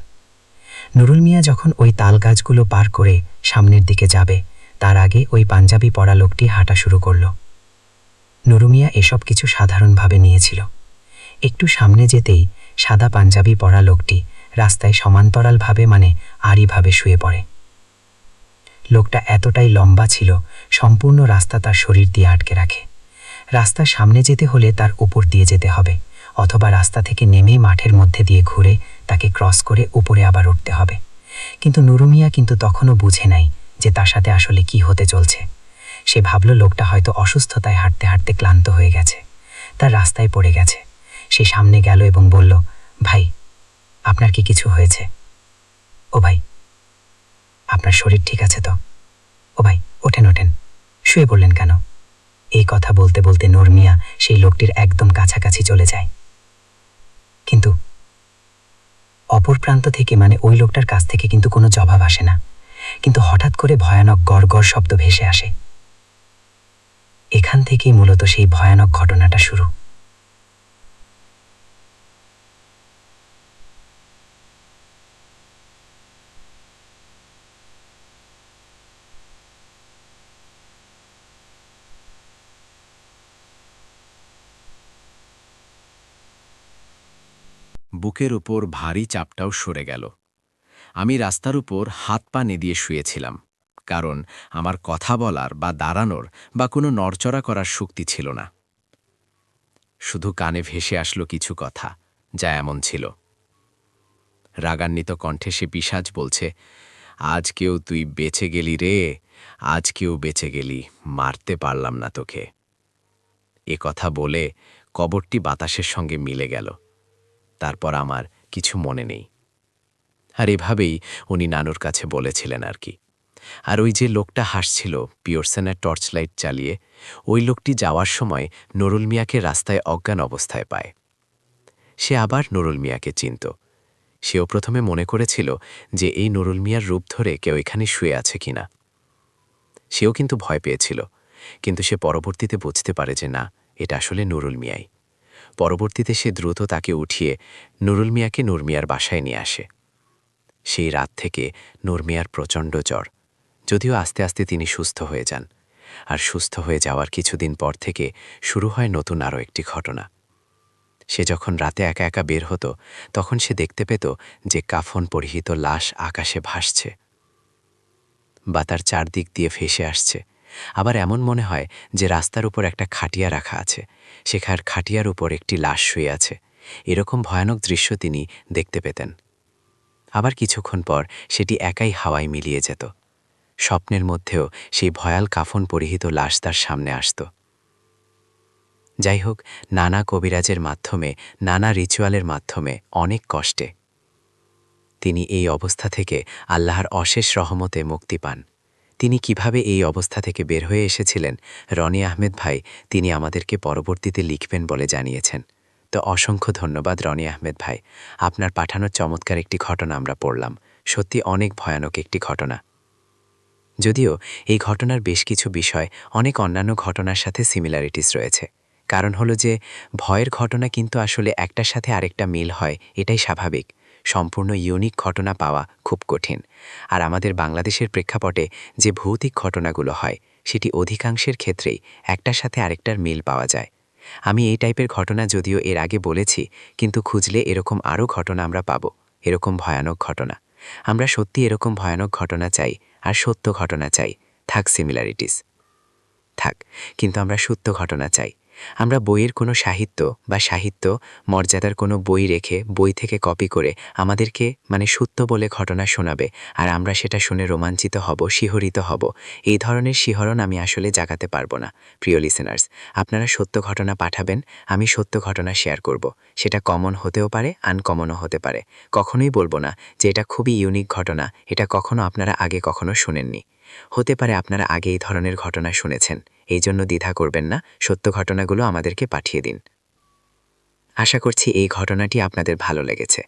নুরুল মিয়া যখন ওই তাল গাছগুলো পার করে সামনের দিকে যাবে, তার আগে ওই পাঞ্জাবি পরা লোকটি হাঁটা শুরু করল। নুরু মিয়া এসব কিছু সাধারণভাবে নিয়েছিল। একটু সামনে যেতেই সাদা পাঞ্জাবি পরা লোকটি রাস্তায় সমান্তরালভাবে, মানে আড়িভাবে শুয়ে পড়ে। লোকটা এতটাই লম্বা ছিল, সম্পূর্ণ রাস্তা তার শরীর দিয়ে আটকে রাখে। রাস্তার সামনে যেতে হলে তার উপর দিয়ে যেতে হবে, অথবা রাস্তা থেকে নেমেই মাঠের মধ্যে দিয়ে ঘুরে তাকে ক্রস করে উপরে আবার উঠতে হবে। কিন্তু নুরু মিয়া কিন্তু তখনও বুঝে নাই যে তার সাথে আসলে কি হতে চলছে। সে ভাবল লোকটা হয়তো অসুস্থতায় হাঁটতে হাঁটতে ক্লান্ত হয়ে গেছে, তার রাস্তায় পড়ে গেছে। সে সামনে গেল এবং বলল, ভাই, আপনার কি কিছু হয়েছে? ও ভাই, আপনার শরীর ঠিক আছে তো? ও ভাই, ওঠেন ওঠেন, শুয়ে পড়লেন কেন? এই কথা বলতে বলতে নূর মিয়া সেই লোকটির একদম কাছাকাছি চলে যায়। কিন্তু অপর প্রান্ত থেকে, মানে ওই লোকটার কাছ থেকে কিন্তু কোনো জবাব আসে না। কিন্তু হঠাৎ করে ভয়ানক গড় গড় শব্দ ভেসে আসে। এখান থেকেই মূলত সেই ভয়ানক ঘটনাটা শুরু। বুকের উপর ভারী চাপটাও সরে গেল। আমি রাস্তার উপর হাত পা নেদিয়ে শুয়েছিলাম, কারণ আমার কথা বলার বা দাঁড়ানোর বা কোনো নড়চড়া করার শক্তি ছিল না। শুধু কানে ভেসে আসলো কিছু কথা, যা এমন ছিল। রাগান্বিত কণ্ঠে সে পিশাচ বলছে, আজকেও তুই বেঁচে গেলি রে, আজকেও বেঁচে গেলি, মারতে পারলাম না তোকে। এ কথা বলে কবরটি বাতাসের সঙ্গে মিলে গেল। তারপর আমার কিছু মনে নেই। আর এভাবেই উনি নানুর কাছে বলেছিলেন আর কি। আর ওই যে লোকটা হাসছিল পিওরসেনের টর্চ লাইট চালিয়ে, ওই লোকটি যাওয়ার সময় নুরুল মিয়াকে রাস্তায় অজ্ঞান অবস্থায় পায়। সে আবার নুরুল মিয়াকে চিনত। সেও প্রথমে মনে করেছিল যে এই নুরুল মিয়ার রূপ ধরে কেউ এখানে শুয়ে আছে কিনা। সেও কিন্তু ভয় পেয়েছিল, কিন্তু সে পরবর্তীতে বুঝতে পারে যে না, এটা আসলে নুরুল মিয়াই। পরবর্তীতে সে দ্রুত তাকে উঠিয়ে নুরুল মিয়াকে নূর মিয়ার বাসায় নিয়ে আসে। সেই রাত থেকে নূর মিয়ার প্রচণ্ড জ্বর, যদিও আস্তে আস্তে তিনি সুস্থ হয়ে যান। আর সুস্থ হয়ে যাওয়ার কিছুদিন পর থেকে শুরু হয় নতুন আরও একটি ঘটনা। সে যখন রাতে একা একা বের হতো, তখন সে দেখতে পেত যে কাফন পরিহিত লাশ আকাশে ভাসছে বা তার চারদিক দিয়ে ভেসে আসছে। আবার এমন মনে হয় যে রাস্তার উপর একটা খাটিয়া রাখা আছে, সেখার খাটিয়ার উপর একটি লাশ শুয়ে আছে। এরকম ভয়ানক দৃশ্য তিনি দেখতে পেতেন। আবার কিছুক্ষণ পর সেটি একাই হাওয়ায় মিলিয়ে যেত। স্বপ্নের মধ্যেও সেই ভয়াল কাফন পরিহিত লাশ তার সামনে আসত। যাই হোক, নানা কবিরাজের মাধ্যমে, নানা রিচুয়ালের মাধ্যমে, অনেক কষ্টে তিনি এই অবস্থা থেকে আল্লাহর অশেষ রহমতে মুক্তি পান। তিনি কিভাবে এই অবস্থা থেকে বের হয়ে এসেছিলেন, রনি আহমেদ ভাই তিনি আমাদেরকে পরবর্তীতে লিখবেন বলে জানিয়েছেন। তো অসংখ্য ধন্যবাদ রনি আহমেদ ভাই, আপনার পাঠানোর চমৎকার একটি ঘটনা আমরা পড়লাম। সত্যি অনেক ভয়ানক একটি ঘটনা। যদিও এই ঘটনার বেশ কিছু বিষয় অনেক অন্যান্য ঘটনার সাথে সিমিলারিটিস রয়েছে। কারণ হলো যে ভয়ের ঘটনা কিন্তু আসলে একটার সাথে আরেকটা মিল হয়, এটাই স্বাভাবিক। সম্পূর্ণ ইউনিক ঘটনা পাওয়া খুব কঠিন। আর আমাদের বাংলাদেশের প্রেক্ষাপটে যে ভৌতিক ঘটনাগুলো হয়, সেটি অধিকাংশের ক্ষেত্রেই একটার সাথে আরেকটার মিল পাওয়া যায়। আমি এই টাইপের ঘটনা যদিও এর আগে বলেছি, কিন্তু খুঁজলে এরকম আরও ঘটনা আমরা পাবো, এরকম ভয়ানক ঘটনা। আমরা সত্যি এরকম ভয়ানক ঘটনা চাই, আর সত্য ঘটনা চাই। থাক সিমিলারিটিস থাক, কিন্তু আমরা সত্য ঘটনা চাই। আমরা বইয়ের কোনো সাহিত্য মর্যাদার কোনো বই রেখে বই থেকে কপি করে আমাদেরকে সত্য বলে ঘটনা শোনাবে, আর আমরা সেটা শুনে রোমাঞ্চিত হব, শিহরিত হব। এই ধরনের শিহরণ আমি আসলে জাগাতে পারবো না। প্রিয় লিসেনার্স, আপনারা সত্য ঘটনা পাঠাবেন, আমি সত্য ঘটনা শেয়ার করব। সেটা কমন হতেও পারে, আনকমনও হতে পারে। কখনোই বলবো না যে এটা খুবই ইউনিক ঘটনা, এটা কখনো আপনারা আগে কখনো শুনেননি। হতে পারে আপনারা আগে এই ধরনের ঘটনা শুনেছেন, এই জন্য দ্বিধা করবেন না, সত্য ঘটনাগুলো আমাদেরকে পাঠিয়ে দিন। আশা করছি এই ঘটনাটি আপনাদের ভালো লেগেছে।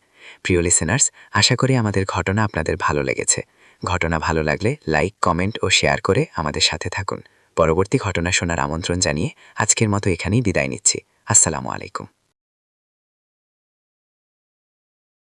প্রিয় লিসেনার্স, আশা করি আমাদের ঘটনা আপনাদের ভালো লেগেছে। ঘটনা ভালো লাগলে লাইক, কমেন্ট ও শেয়ার করে আমাদের সাথে থাকুন। পরবর্তী ঘটনা শোনার আমন্ত্রণ জানিয়ে আজকের মতো এখানেই বিদায় নিচ্ছি। আসসালামু আলাইকুম।